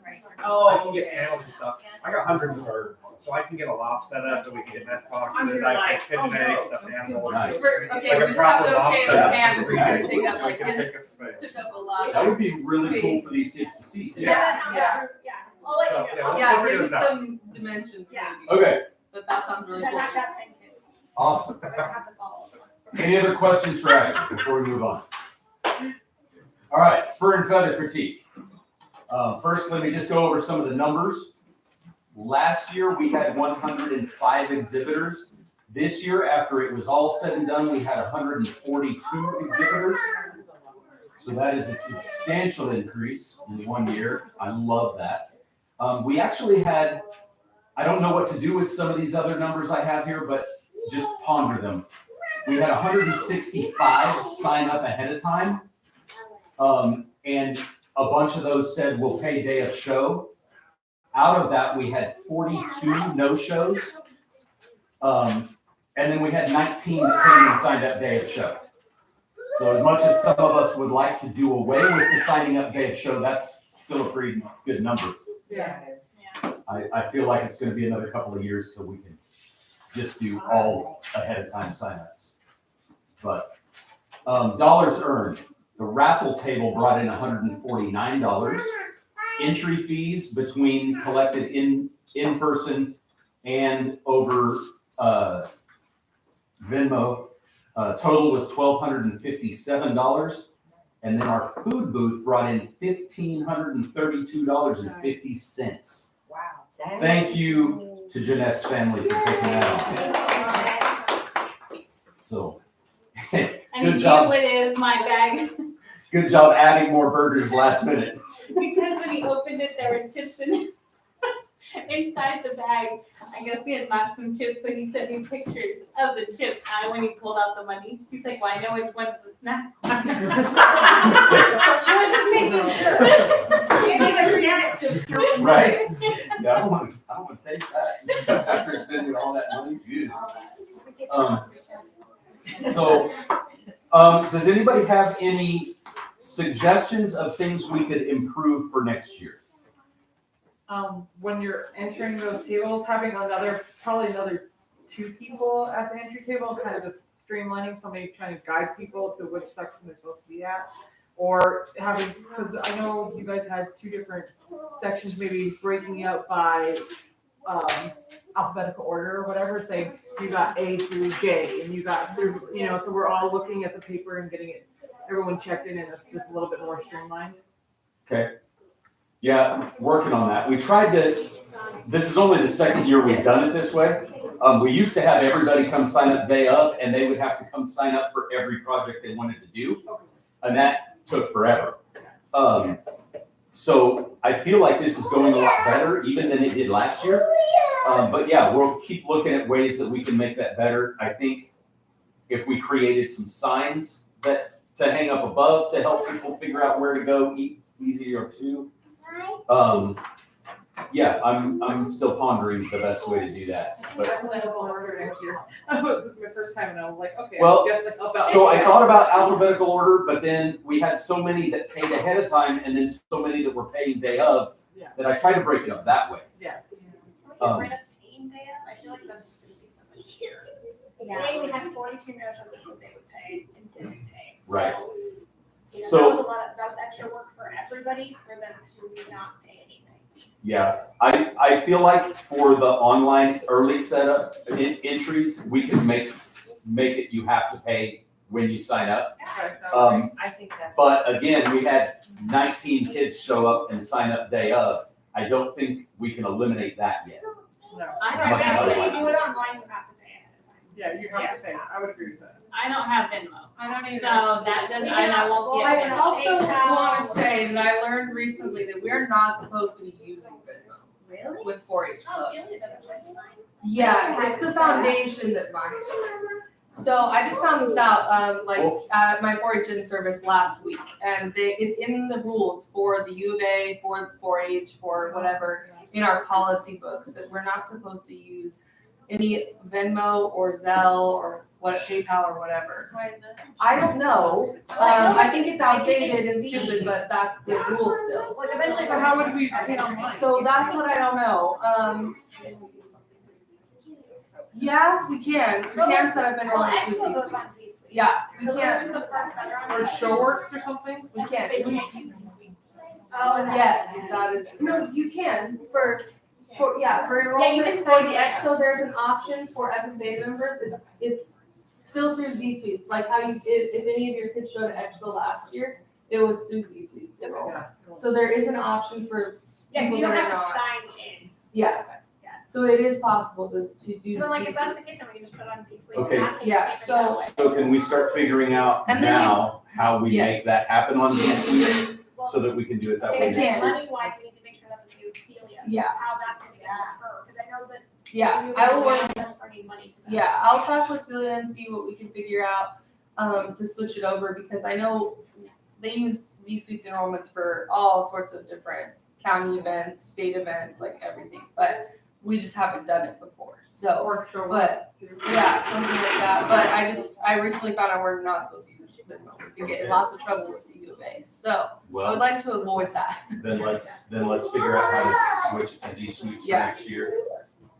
I can get animals and stuff. I got hundreds of birds, so I can get a loft set up that we can get nest boxes, I can pigeon eggs, stuffed animals. Nice. Okay, we just have to okay with Pam, if we're gonna take up like this, took up a lot. That would be really cool for these kids to see too. Yeah, yeah. I'll let you know. let's Yeah, figure give us this out. some dimensions maybe, Okay, but that sounds really cool. I've got 10 kids. awesome. I don't have the follow. Any other questions for Ashley before we move on? All right, fur and feather critique. First, let me just go over some of the numbers. Last year, we had 105 exhibitors. This year, after it was all said and done, we had 142 exhibitors. So that is a substantial increase in 1 year. I love that. We actually had, I don't know what to do with some of these other numbers I have here, but just ponder them. We had 165 sign up ahead of time. And a bunch of those said, we'll pay day of show. Out of that, we had 42 no-shows. And then we had 19 that came and signed up day of show. So as much as some of us would like to do away with the signing up day of show, that's still a pretty good number. Yeah. I feel like it's gonna be another couple of years till we can just do all ahead of time signups. But, dollars earned, the raffle table brought in $149. Entry fees between collected in person and over, Venmo, total was $1,257. And then our food booth brought in $1,532.50. Wow. Thank you to Jeanette's family for taking that on. So, And good you job. know it is my bag, Good job adding more burgers last minute. because when he opened it, there were chips in inside the bag. I guess we had bought some chips, so he sent me pictures of the chips. When he pulled out the money, he's like, "Well, I know which one's the snack." She was just making sure. You didn't even forget it to. Right? Yeah, I don't want to take that after spending all that money. Ew. So, does anybody have any suggestions of things we could improve for next year? When you're entering those tables, having probably another 2 people at the entry table, kind of just streamlining, somebody trying to guide people to which section they're supposed to be at. Or having, because I know you guys had 2 different sections, maybe breaking out by alphabetical order or whatever, saying you got A through J and you got through, so we're all looking at the paper and getting it, everyone checked in, and it's just a little bit more streamlined. Okay. Yeah, working on that. We tried to, this is only the second year we've done it this way. We used to have everybody come sign up day of, and they would have to come sign up for every project they wanted to do. And that took forever. So I feel like this is going a lot better even than it did last year. But yeah, we'll keep looking at ways that we can make that better. I think if we created some signs that to hang up above to help people figure out where to go easier too. Yeah, I'm still pondering the best way to do that. But Alphabetical order next year. That was my first time, and I was like, okay. Well, I guess I'll help out. so I thought about alphabetical order, but then we had so many that paid ahead of time and then so many that were paying day of that I tried to break it up that way. Yes. Rid of paying day of, I feel like that's just gonna be so much easier. Today we had 42 no-shows that said they would pay and didn't pay. Right. So that was extra work for everybody for them to not pay anything. Yeah, I feel like for the online early setup entries, we can make it you have to pay when you sign up. I think that's. But again, we had 19 kids show up and sign up day of. I don't think we can eliminate that yet. No. I As much as I think like if you do it online, you have to pay ahead of time. Yeah, you have to pay. I would agree with that. I don't have Venmo. I don't either. So that doesn't, and I won't be. I able to also pay want to PayPal. say that I learned recently that we're not supposed to be using Venmo Really? with 4-H Oh, clubs. Celia doesn't pay mine. Yeah, it's the foundation that binds. So I just found this out, at my 4-H in service last week, and it's in the rules for the U of A, for 4-H, for whatever, in our policy books, that we're not supposed to use any Venmo or Zelle or PayPal or whatever. Why is that? I don't know. I think it's outdated and stupid, but that's the rule still. Like eventually. So how would we pay online? So that's what I don't know. Yeah, we can. We can set up an Well, online Expo goes suite. on C-Suite. Yeah, we So can. those are the front that are on Or C-Suite. Showworks or something? We can. They can't use C-Suite. Oh, and Yes, that is, no, you can, for enrollment you can for sign the up. EXO, there's an option for FFA members, it's still through Z Suites, like how you, if any of your kids showed EXO last year, it was through Z Suites enrollment. So there is an option for, Yeah, 'cause you don't People have that to are sign in. yeah, so it is possible to do. So like if Z that's the Suites. case, then we can just put it on C-Suite. Okay. Not take Yeah, paper so- that way. So can we start figuring out And then you- now how we Yes. make that happen on these suites so that we can do it that way? And can. then money wise, we need to make sure that's a new Celia. Yeah. How that's gonna get to her, because I know that. Yeah, you I will work, guys are earning money for that. yeah, I'll talk with Celia and see what we can figure out, to switch it over, because I know they use Z Suites enrollments for all sorts of different county events, state events, like everything, but we just haven't done it before, so, Or Showworks but- too. yeah, something like that, but I recently found out we're not supposed to use Venmo, we could get in lots of trouble with the U of A, so I would Well, like to avoid that. then let's figure out how to switch it to Z Suites for Yeah. next year.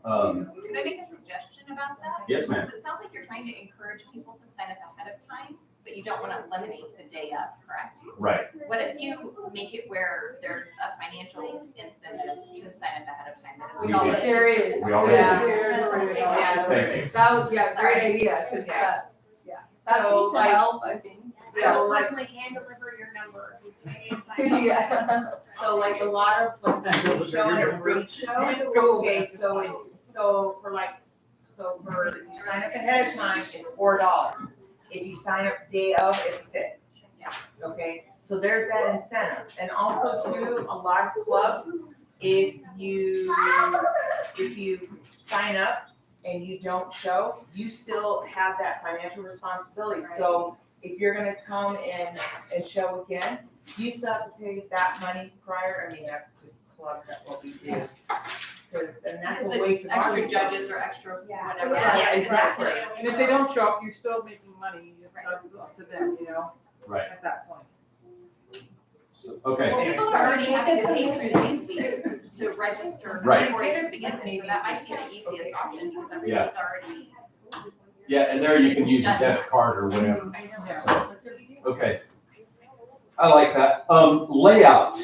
Can I make a suggestion about that? Yes, ma'am. Because it sounds like you're trying to encourage people to sign up ahead of time, but you don't want to eliminate the day of, correct? Right. What if you make it where there's a financial incentive to sign up ahead of time? That We is did. knowledge. There is, We already yeah. Thank you. That was, great idea, cause Yeah. that So, seemed to like- help, I think. Yeah, So like, personally can deliver your number. if you pay and sign up. Yeah. so like a lot of like the show and a read show, okay, so for if you sign up ahead of time, it's $4. If you sign up day of, it's $6. Okay, so there's that incentive, and also too, a lot of clubs, if you sign up and you don't show, you still have that financial responsibility, so if you're gonna come and show again, you still have to pay that money prior, I mean, that's just clubs that will be due. because then that's a Because waste the of our extra resources. judges or extra Yeah. whatever. Yeah, exactly. And if they don't show up, you're still making money, it's up to them, you know, Right. at that point. So, okay. Well, people are already having to pay through these fees to register Right. for it to begin with, so that might be the easiest option because Yeah. everything's already. Yeah, and there you can use a debit card or whatever. I know. So, okay. I like that. Layout.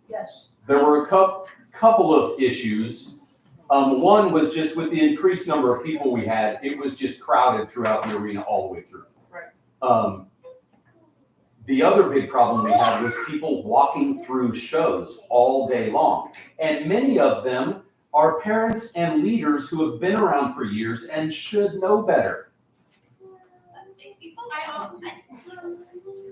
Yes. There were a couple of issues. One was just with the increased number of people we had, it was just crowded throughout the arena all the way through. Right. The other big problem we had was people walking through shows all day long. And many of them are parents and leaders who have been around for years and should know better.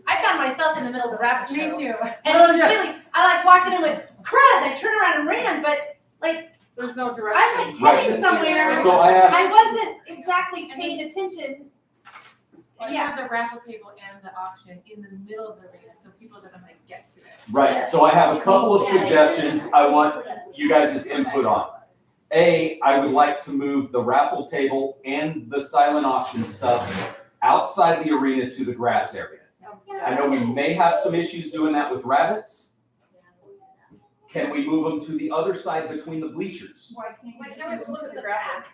I found myself in the middle of the rabbit show. Me too. And Oh, yeah. really, I like walked in and went, crud, I turned around and ran, but like, There's no I'm direction. like heading somewhere. So I have- I wasn't exactly paying attention. And you have the raffle table and the auction in the middle of the arena, so people don't know how to get to it. Right, so I have a couple of suggestions I want you guys' input on. A, I would like to move the raffle table and the silent auction stuff outside the arena to the grass area. I know we may have some issues doing that with rabbits. Can we move them to the other side between the bleachers? Why can't you Why just can't we move them look to at the the gravel? back?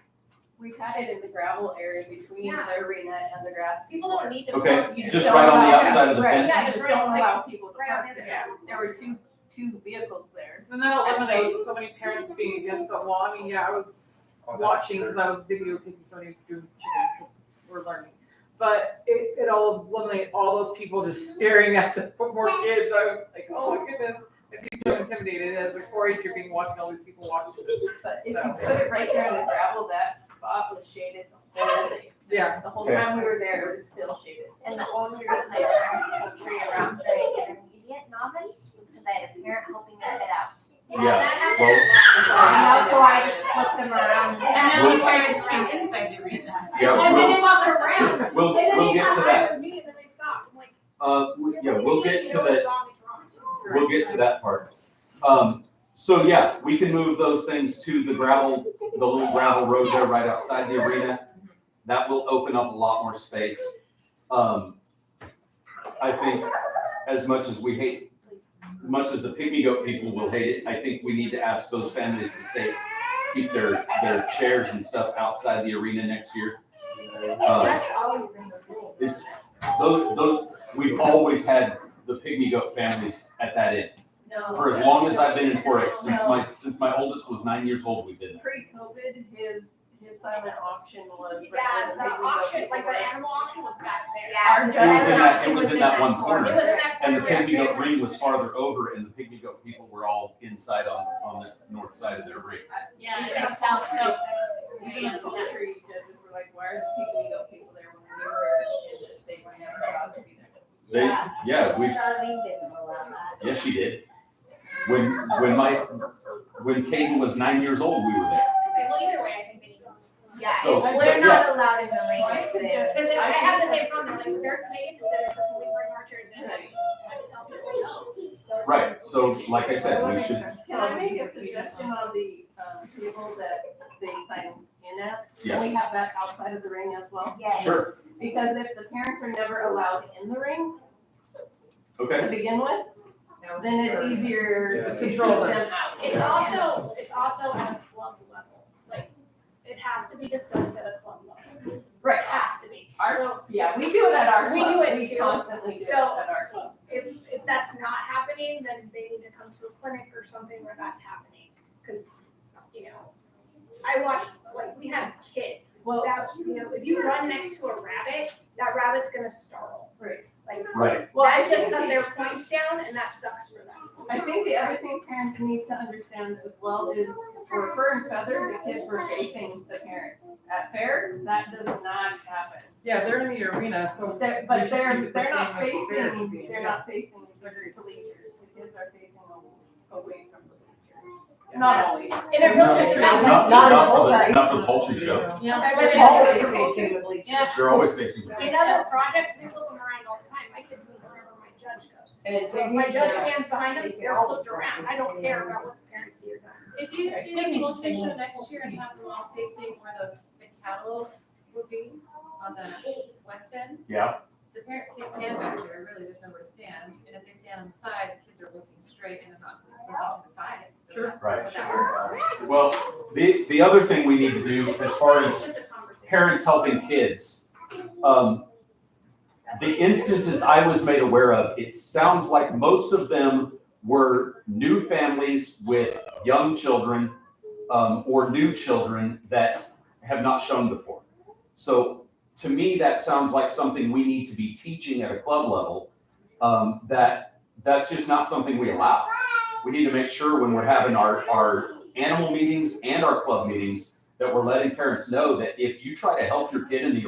We've had it in the gravel area between Yeah. the arena and the grass. People don't need to. Okay, You just don't right on the allow- outside of the right, fence? Yeah, You just just right, don't like, allow people to right on park the there. other There were two vehicles there. And that'll eliminate so many parents being against the wall. I mean, yeah, I was watching because I was videotaping somebody doing chicken, 'cause we're learning. But it'll eliminate all those people just staring at the poor kids. I was like, oh my goodness. And be so intimidated as a 4-H'er being watching all these people watching. But if you put it right there in the gravel, that spot was shaded the whole day. Yeah. The whole Okay. time we were there, it was still shaded. And the only reason I turned the tree around during intermediate novice was because I had a parent helping me get out. Yeah, well, And so I just flipped them around. And then the parents came inside the arena. yeah, And then they walk around. we'll And then we'll they get got to right that. with me and then they stopped. I'm like, Yeah, we'll get to you know that. it's wrong, it's wrong. We'll get to that part. So yeah, we can move those things to the little gravel road there right outside the arena. That will open up a lot more space. I think as much as the pygmy goat people will hate it, I think we need to ask those families to keep their chairs and stuff outside the arena next year. That's always been the rule. It's, those, we've always had the pygmy goat families at that end. No. For as long as I've been in 4-H, since my oldest was 9 years old, we've been there. Pre-COVID, his silent auction was. Yeah, the auction, like the animal auction was back there. Yeah. It was in that one It corner. was in that And the corner. pygmy goat ring was farther over, and the pygmy goat people were all inside on the north side of their ring. Yeah, Even that's the how, poultry- even the poultry judges were like, why are the pygmy goat people there when we were in this, they were never allowed to be there. Charlene didn't allow that. Yes, she did. When Caden was 9 years old, we were there. Okay, well, either way, I think they need to. Yeah, So, if we're not allowed in the ring, it's there. Because I have the same problem, like, they're paid to sit, so we bring our chairs in, I have to tell people no. So it's Right, so like I said, we should, Can I make a suggestion on the table that they sign in at? Yeah. Can we have that outside of the ring as well? Yes. Sure. Because if the parents are never allowed in the ring okay? to begin with, then it's easier to keep Control them out. It's also at a club level, like, it has to be discussed at a club level. Right. It has to be. Our, yeah, we do it at our We club. do it We too. constantly do it So- at our club. If that's not happening, then they need to come to a clinic or something where that's happening, because, you know, I watched, like, we had kids, Well- that, you know, if you run next to a rabbit, that rabbit's gonna startle. Right. Like, Right, Well, that I just think cut the- their points down, and that sucks for them. I think the other thing parents need to understand as well is for fur and feather, the kids were facing the parents. At fair, that does not happen. Yeah, they're in the arena, so. But we should they're keep it the not same as fair should facing, be, they're yeah. not facing the bleachers. The kids are facing away from the bleachers. Yeah. Not always. And it really depends. not for the poultry show. Yeah. But Always facing the bleachers. Yeah. They're always facing. In other projects, we flip them around all the time, my kids move wherever my judge goes. And it's. So if my judge stands behind them, they're flipped around. I don't care about what the parents see or don't. If you do the multi show next year and have them all facing where the catalog would be on the west end, Yeah, the parents can't stand back there, really, there's nowhere to stand. And if they stand on the side, the kids are looking straight and they're not looking to the side. So that- right. would that work? Well, the other thing we need to do as far as parents helping kids, the instances I was made aware of, it sounds like most of them were new families with young children, or new children that have not shown before. So to me, that sounds like something we need to be teaching at a club level, that's just not something we allow. We need to make sure when we're having our animal meetings and our club meetings, that we're letting parents know that if you try to help your kid in the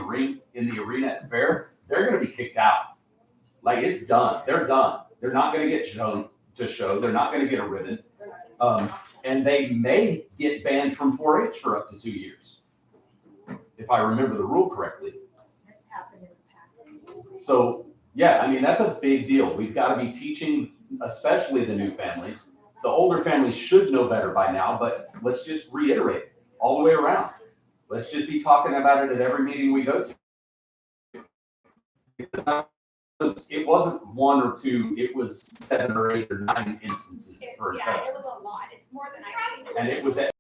arena at fair, they're gonna be kicked out. Like, it's done, they're done. They're not gonna get shown to show, they're not gonna get a ribbon. And they may get banned from 4-H for up to 2 years, if I remember the rule correctly. So, yeah, I mean, that's a big deal. We've gotta be teaching, especially the new families. The older families should know better by now, but let's just reiterate it all the way around. Let's just be talking about it at every meeting we go to. It wasn't 1 or 2, it was 7 or 8 or 9 instances per Yeah, code. it was a lot. It's more than I've seen. And it was at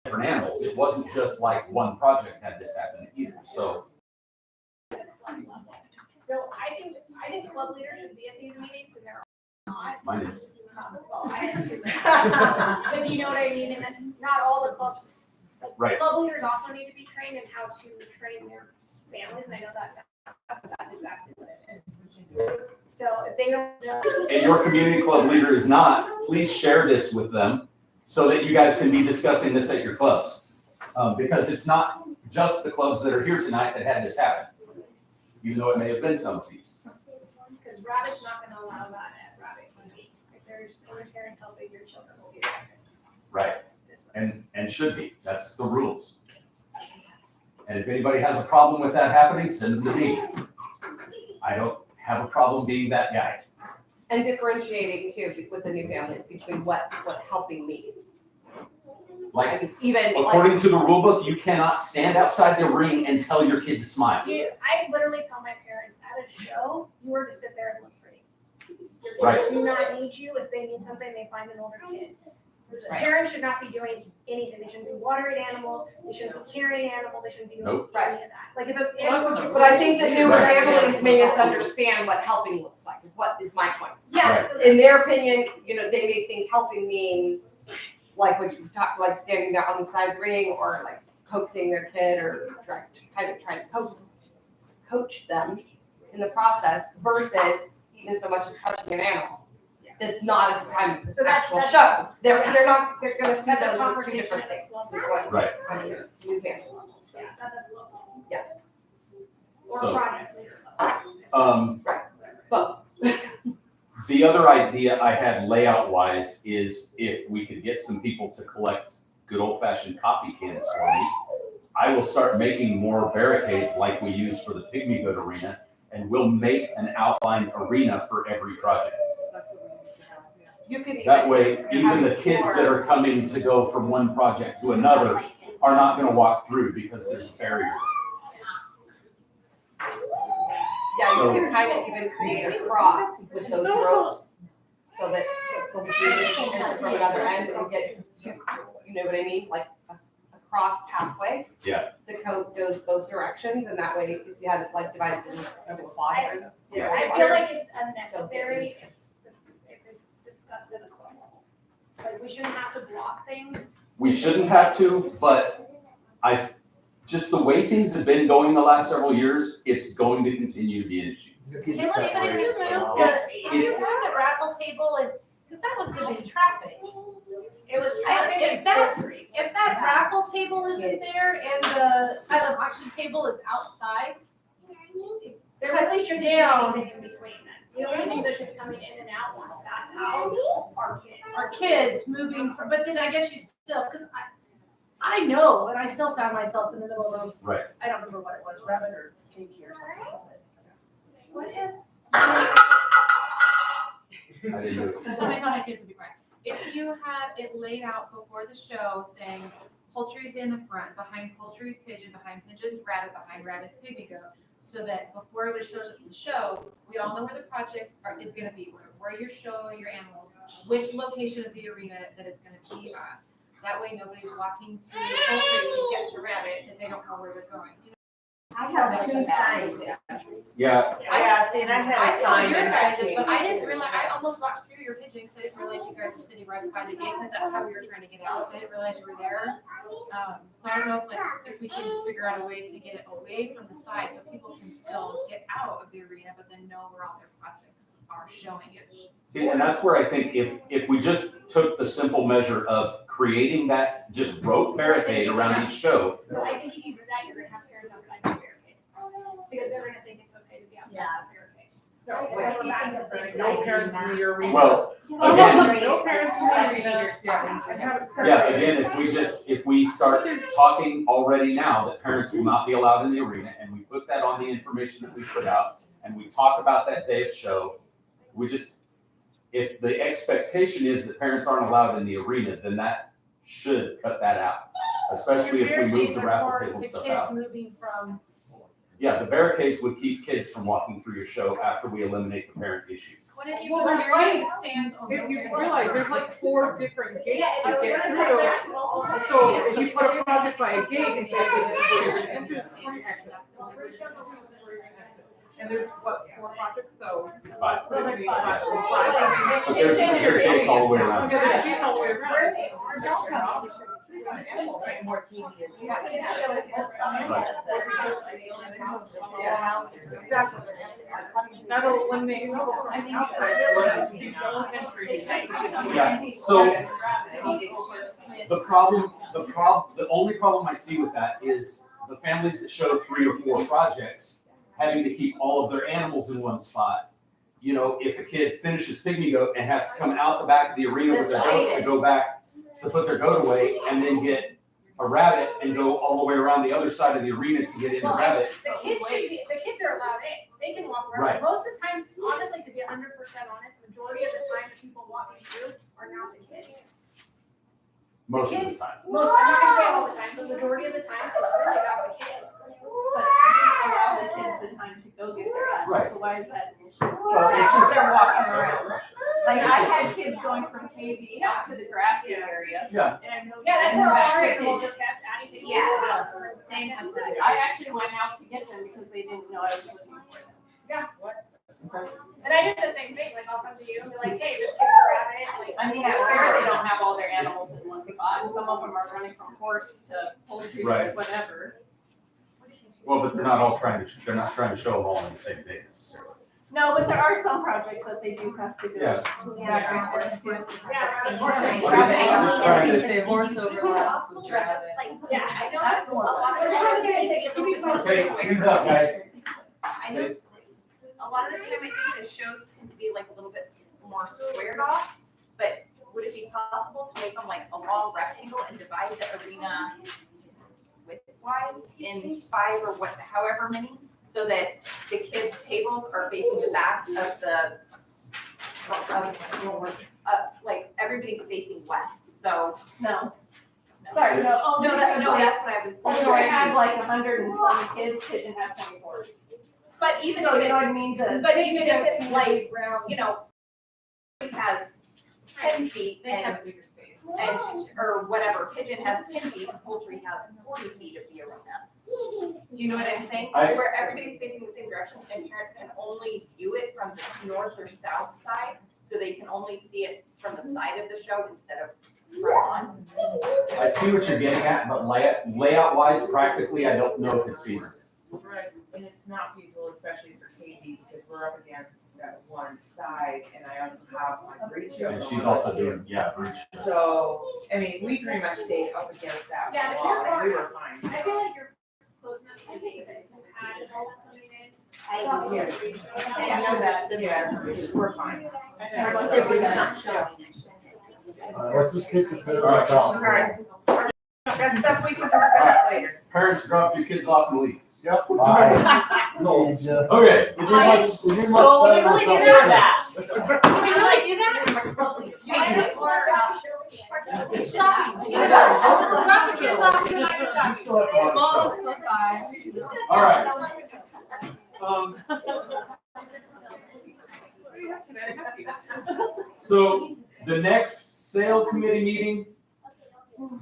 different animals. It wasn't just like one project had this happen either, so. So I think club leaders should be at these meetings and they're not. Mine is. Well, I am too. But you know what I mean? And then not all the clubs, like, Right. club leaders also need to be trained in how to train their families, and I know that's exactly what it is. So if they don't know. And your community club leader is not, please share this with them so that you guys can be discussing this at your clubs. Because it's not just the clubs that are here tonight that had this happen, even though it may have been some of these. Because Rabbit's not gonna allow that at Rabbit TV. If there's any parents helping, your children will be affected. Right. And should be, that's the rules. And if anybody has a problem with that happening, send them to me. I don't have a problem being that guy. And differentiating too with the new families between what helping means. Like, I mean, even according to the rule book, you cannot stand outside the ring and tell your kid to smile. Dude, I literally tell my parents at a show, you were to sit there and look pretty. Your kids Right. do not need you. If they need something, they find an older kid. The Right. parents should not be doing anything. They shouldn't be watering animals. They shouldn't be carrying animals. They shouldn't be doing Nope. any of that. Like if a. But I think that newer Right. families may misunderstand what helping looks like, is my point. Yeah, Right. so In their opinion, they may think helping means like what you talked, like standing there on the side of the ring or like coaxing their kid or trying to coach them in the process versus even so much as touching an animal. That's not at the time of the So that's- actual that's- show. They're gonna see That's a those as two conversation different at things. the club. is what Right. I'm hearing. New families. Yeah, that's a club. Yeah. Or So- a project leader. Both. The other idea I had layout wise is if we could get some people to collect good old fashioned coffee cans for me, I will start making more barricades like we use for the Pygmy Goat Arena, and we'll make an outline arena for every project. You could That even- way, even the kids that are coming to go from one project to another are not gonna walk through because there's a barrier. Yeah, you could kind of even create a cross with those ropes so that from another end and get to, you know what I mean? Like a cross pathway. Yeah. The code goes both directions and that way if you had it like divided into quadrants. Yeah. I feel like it's unnecessary if it's discussed at a club level. Like, we shouldn't have to block things. We shouldn't have to, but just the way things have been going the last several years, it's going to continue to be an issue. But if you move the raffle table and, because that was the big traffic. It was. If that raffle table isn't there and the silent auction table is outside, There cuts really should be down anything in between then. The only things that should be coming in and out once that's out are kids. our kids moving from, but then I guess you still, because I know, and I still found myself in the middle of, Right. I don't remember what it was, rabbit or cake or something. What if? I didn't know. Somebody tell my kids to be quiet. If you had it laid out before the show saying poultry's in the front, behind poultry's pigeon, behind pigeon's rabbit, behind rabbit's pygmy goat, so that before it shows up in the show, we all know where the project is gonna be, where you're showing your animals, which location of the arena that it's gonna be at. That way nobody's walking through the poultry to get to rabbit, because they don't know where they're going. I have 2 signs. Yeah, Yeah, see, and I had I a saw sign your in guys', that but I didn't realize, I almost walked through your pigeon, because I didn't realize you guys were sitting right by the gate, because that's how we were trying to get out, so I didn't realize you were there. So I don't know if we can figure out a way to get it away from the side, so people can still get out of the arena, but then know where all their projects are showing it. see, and that's where I think if we just took the simple measure of creating that just rope barricade around each show, So I think if you do that, you're gonna have parents outside the barricade, because they're gonna think it's okay to be outside the barricade. No parents in the arena. well, again, No parents in the arena. yeah, again, if we start talking already now that parents will not be allowed in the arena, and we put that on the information that we put out, and we talk about that day of show, if the expectation is that parents aren't allowed in the arena, then that should cut that out, especially if we move the raffle table stuff The kids out. moving from, Yeah, the barricades would keep kids from walking through your show after we eliminate the parent issue. What if you Well, put that's barricade right. stands on the If you parents' realize, there's side? like 4 different gates Yeah, to get through. So if you put a project by a gate and say there's an entrance, 3 exits. And there's what, 4 projects, so. Five. Well, there's 5. But there's gates all the way around. Okay, there's gates all the way around. Exactly. That'll eliminate some outside entry. Yeah, so the only problem I see with that is the families that show 3 or 4 projects having to keep all of their animals in one spot. You know, if a kid finishes pygmy goat and has to come out the back of the arena with their goat to go back to put their goat away and then get a rabbit and go all the way around the other side of the arena to get into rabbit. The kids are allowed in, they can walk around. Right. Most of the time, honestly, to be 100% honest, majority of the time, the people walking through are not the kids. Most of the time. Most, I'm not gonna say all the time, but majority of the time, it's really about the kids. But allow the kids the time to go get their ass, Right. so why is that an issue? Well, it's just- They're walking around. Like, I had kids going from KB out to the grassy area. Yeah. And I know. Yeah, that's where our animals are kept, anything. Yeah. Same with that. I actually went out to get them because they didn't know I was looking for them. Yeah. And I did the same thing, like I'll come to you and be like, hey, this kid's a rabbit, like. I mean, at fair, they don't have all their animals in one spot, and some of them are running from horse to poultry to Right. whatever. Well, but they're not trying to show them all on the same day necessarily. No, but there are some projects that they do have to go. Yeah. Yeah. I'm just trying to- Say horse overlaps with Dress, rabbit. like, yeah, I know that a lot of times they take it from me. Okay, who's up, guys? I know, a lot of the time I think the shows tend to be like a little bit more squared off, but would it be possible to make them like a long rectangle and divide the arena width-wise in 5 or however many? So that the kids' tables are facing the back of the, like, everybody's facing west, so. No. Sorry, no, oh, No, that's what I was. So I have like 120 kids, Pigeon have 24. But even So if you know it's, what I mean, but even if it's like, you know, it has 10 feet They have and, a bigger space. or whatever, pigeon has 10 feet, and poultry has 40 feet of the arena. Do you know what I'm saying? I- Where everybody's facing the same direction and parents can only view it from the north or south side, so they can only see it from the side of the show instead of from on. I see what you're getting at, but layout wise, practically, I don't know if it's feasible. Right, and it's not feasible, especially for Katie, because we're up against that one side, and I also have my breach. And she's also doing, yeah, breach. So, I mean, we pretty much stayed up against that Yeah, but wall, you're and we far were fine. I feel like you're close enough to the that you had adults coming in. I know that, yes, we're fine. Let's just keep the pictures out. Alright. That's stuff we can discuss later. Parents, drop your kids off and leave. Yep. Bye. Okay, We do much So, better we with really do that. that. We really do that? Shopping. Drop the kids off, you might be you shopping. still have to watch Mall the is close by. All right. So the next sale committee meeting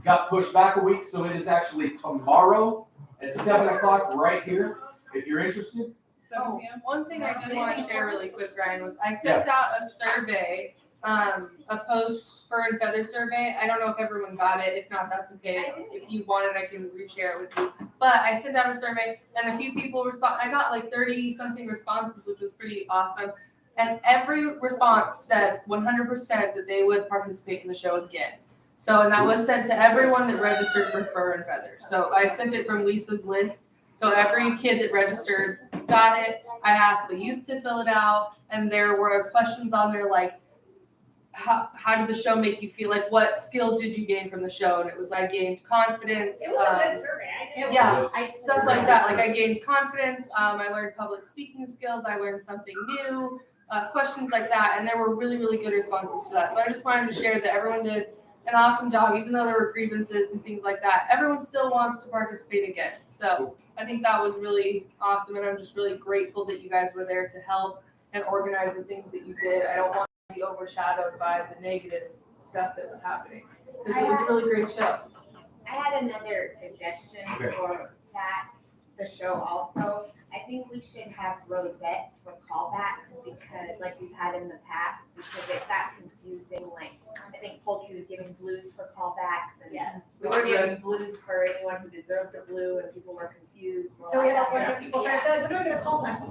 got pushed back a week, so it is actually tomorrow at 7 o'clock right here, if you're interested. Oh, one thing I did want to share really quick, Ryan, was I sent out a survey, a post fur and feather survey. I don't know if everyone got it. If not, that's okay. If you want it, I can reshare it with you. But I sent out a survey and a few people respond. I got like 30 something responses, which was pretty awesome. And every response said 100% that they would participate in the show again. So, and that was sent to everyone that registered for fur and feather. So I sent it from Lisa's list. So every kid that registered got it. I asked the youth to fill it out, and there were questions on there like, how did the show make you feel? Like, what skills did you gain from the show? And it was, I gained confidence. It was a good survey. Stuff like that. Like, I gained confidence. I learned public speaking skills. I learned something new. Questions like that, and there were really, really good responses to that. So I just wanted to share that everyone did an awesome job, even though there were grievances and things like that. Everyone still wants to participate again. So I think that was really awesome, and I'm just really grateful that you guys were there to help and organize the things that you did. I don't want to be overshadowed by the negative stuff that was happening, because it was a really great show. I had another suggestion for that, the show also. I think we should have rosettes for callbacks because, like we've had in the past, because it got confusing. Like, I think poultry was giving blues for callbacks, and we were giving blues for anyone who deserved a blue, and people were confused. So we had a bunch of people saying, we're doing a callback.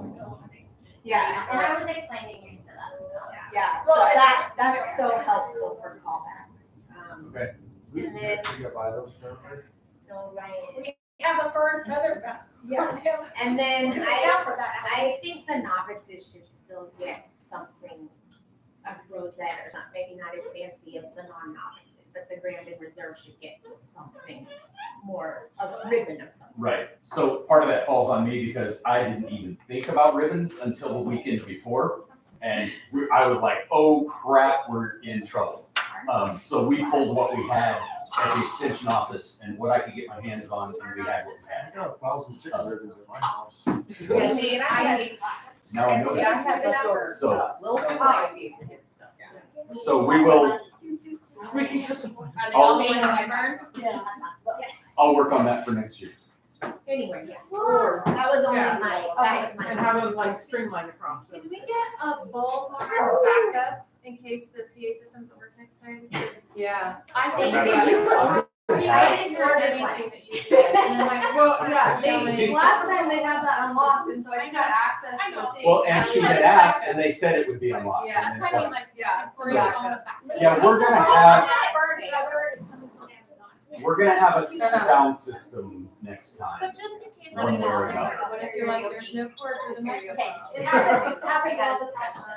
Yeah. And I was explaining things to them. Yeah, so Well, that's so helpful for callbacks. Okay. And then, You gotta buy those for everybody? no, right. We have a fur and feather. Yeah. And then We I have for that. I think the novices should still get something, a rosette or something, maybe not as fancy as the non-novices, but the Grand and Reserve should get something more, of a ribbon of some sort. Right, so part of that falls on me because I didn't even think about ribbons until the weekend before. And I was like, oh crap, we're in trouble. So we pulled what we had at the extension office and what I could get my hands on, and we had what we had. I got 1,000 chicken ribbons at my house. Yeah, see, and I hate. Now I know Yeah, I that. had leftover So- stuff. Little too high, I gave kids stuff. So we will, We can cook them. Are they all being burned? Yeah. Yes. I'll work on that for next year. Anyway, yeah, that was only Yeah. that was my. And have them like streamlined across. Can we get a bullhorn backup in case the PA system doesn't work next time? Because Yeah. I think Remember you that? I didn't hear anything that you said. And then like, Well, yeah, they, last time they had that unlocked, and so I just had access I to know. the thing. Well, and she had asked, and they said it would be unlocked. Yeah, and that's it why I was wasn't. like, Yeah, for So- on the back. Yeah, we're gonna have a sound system next time. But just in case. One way or another. What if you're like, there's no cord for the mic? It happens all the time.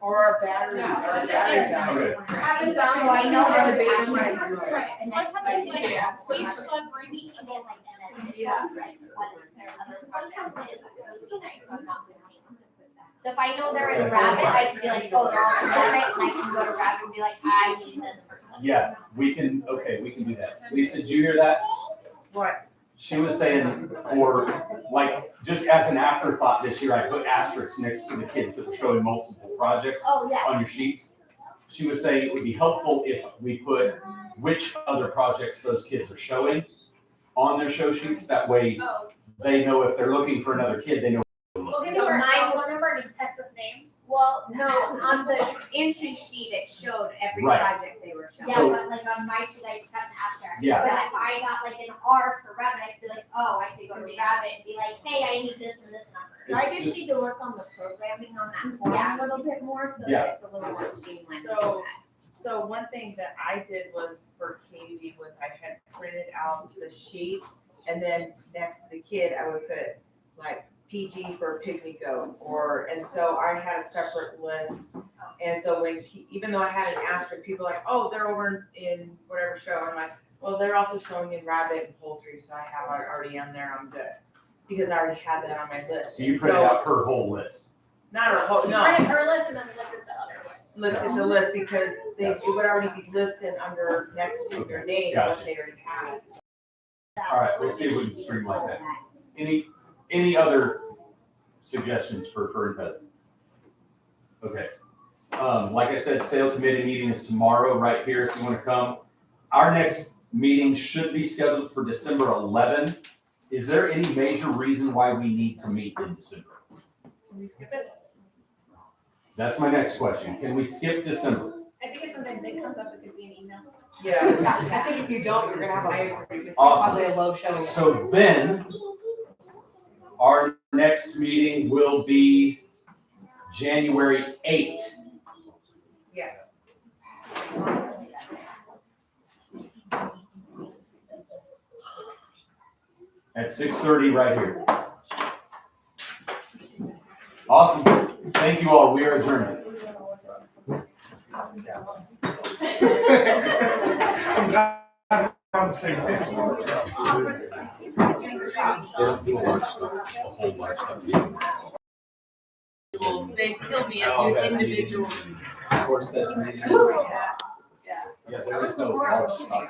Or a battery, Yeah. or a battery down. Okay. It sounds like no other baby might. Right. And Let's that's have like, like, yeah. Beach Club Brady. Yeah. So if I know they're in Rabbit, I can be like, oh, they're all in Rabbit, and I can go to Rabbit and be like, I need this person. Yeah, we can do that. Lisa, did you hear that? What? She was saying for, like, just as an afterthought this year, I put asterisks next to the kids that were showing multiple projects Oh, yeah. on your sheets. She was saying it would be helpful if we put which other projects those kids are showing on their show sheets. That way Oh. they know if they're looking for another kid, they know. We'll give you our cell phone number and just text us names. Well, no, on the entry sheet, it showed every Right. project they were showing. Yeah, So- but like on my sheet, I just have an abstract. Yeah. So if I got like an R for Rabbit, I could be like, oh, I could go to Rabbit and be like, hey, I need this and this number. So I It's just just- need to work on the programming on that form Yeah. a little bit more, so Yeah. that it's a little more streamlined. So one thing that I did was for Katie was I had printed out the sheet, and then next to the kid, I would put like PG for pygmy goat, and so I had a separate list. And so even though I had an asterisk, people were like, oh, they're over in whatever show, and I'm like, well, they're also showing in rabbit and poultry, so I have it already in there, I'm good. because I already had that on my list. So you printed out her whole list. Not a whole, She no, printed her list and then looked at the other list. looked at the list because it would already be listed under next to their name, what Gotcha. they already had. All right, we'll see if we can streamline that. Any other suggestions for Fur and Feather? Okay. Like I said, sale committee meeting is tomorrow right here if you want to come. Our next meeting should be scheduled for December 11. Is there any major reason why we need to meet in December? Can we skip it? That's my next question. Can we skip December? I think if something big comes up, it could be an email. Yeah. I think if you don't, you're gonna have Awesome. probably a low showing. So then, our next meeting will be January 8th. Yes. At 6:30 right here. Awesome. Thank you all. We are adjourned. On the same page. They don't do a large stuff, a whole large stuff. Well, they kill me as an individual. Of course, that's me. Yeah, there is no large stuff.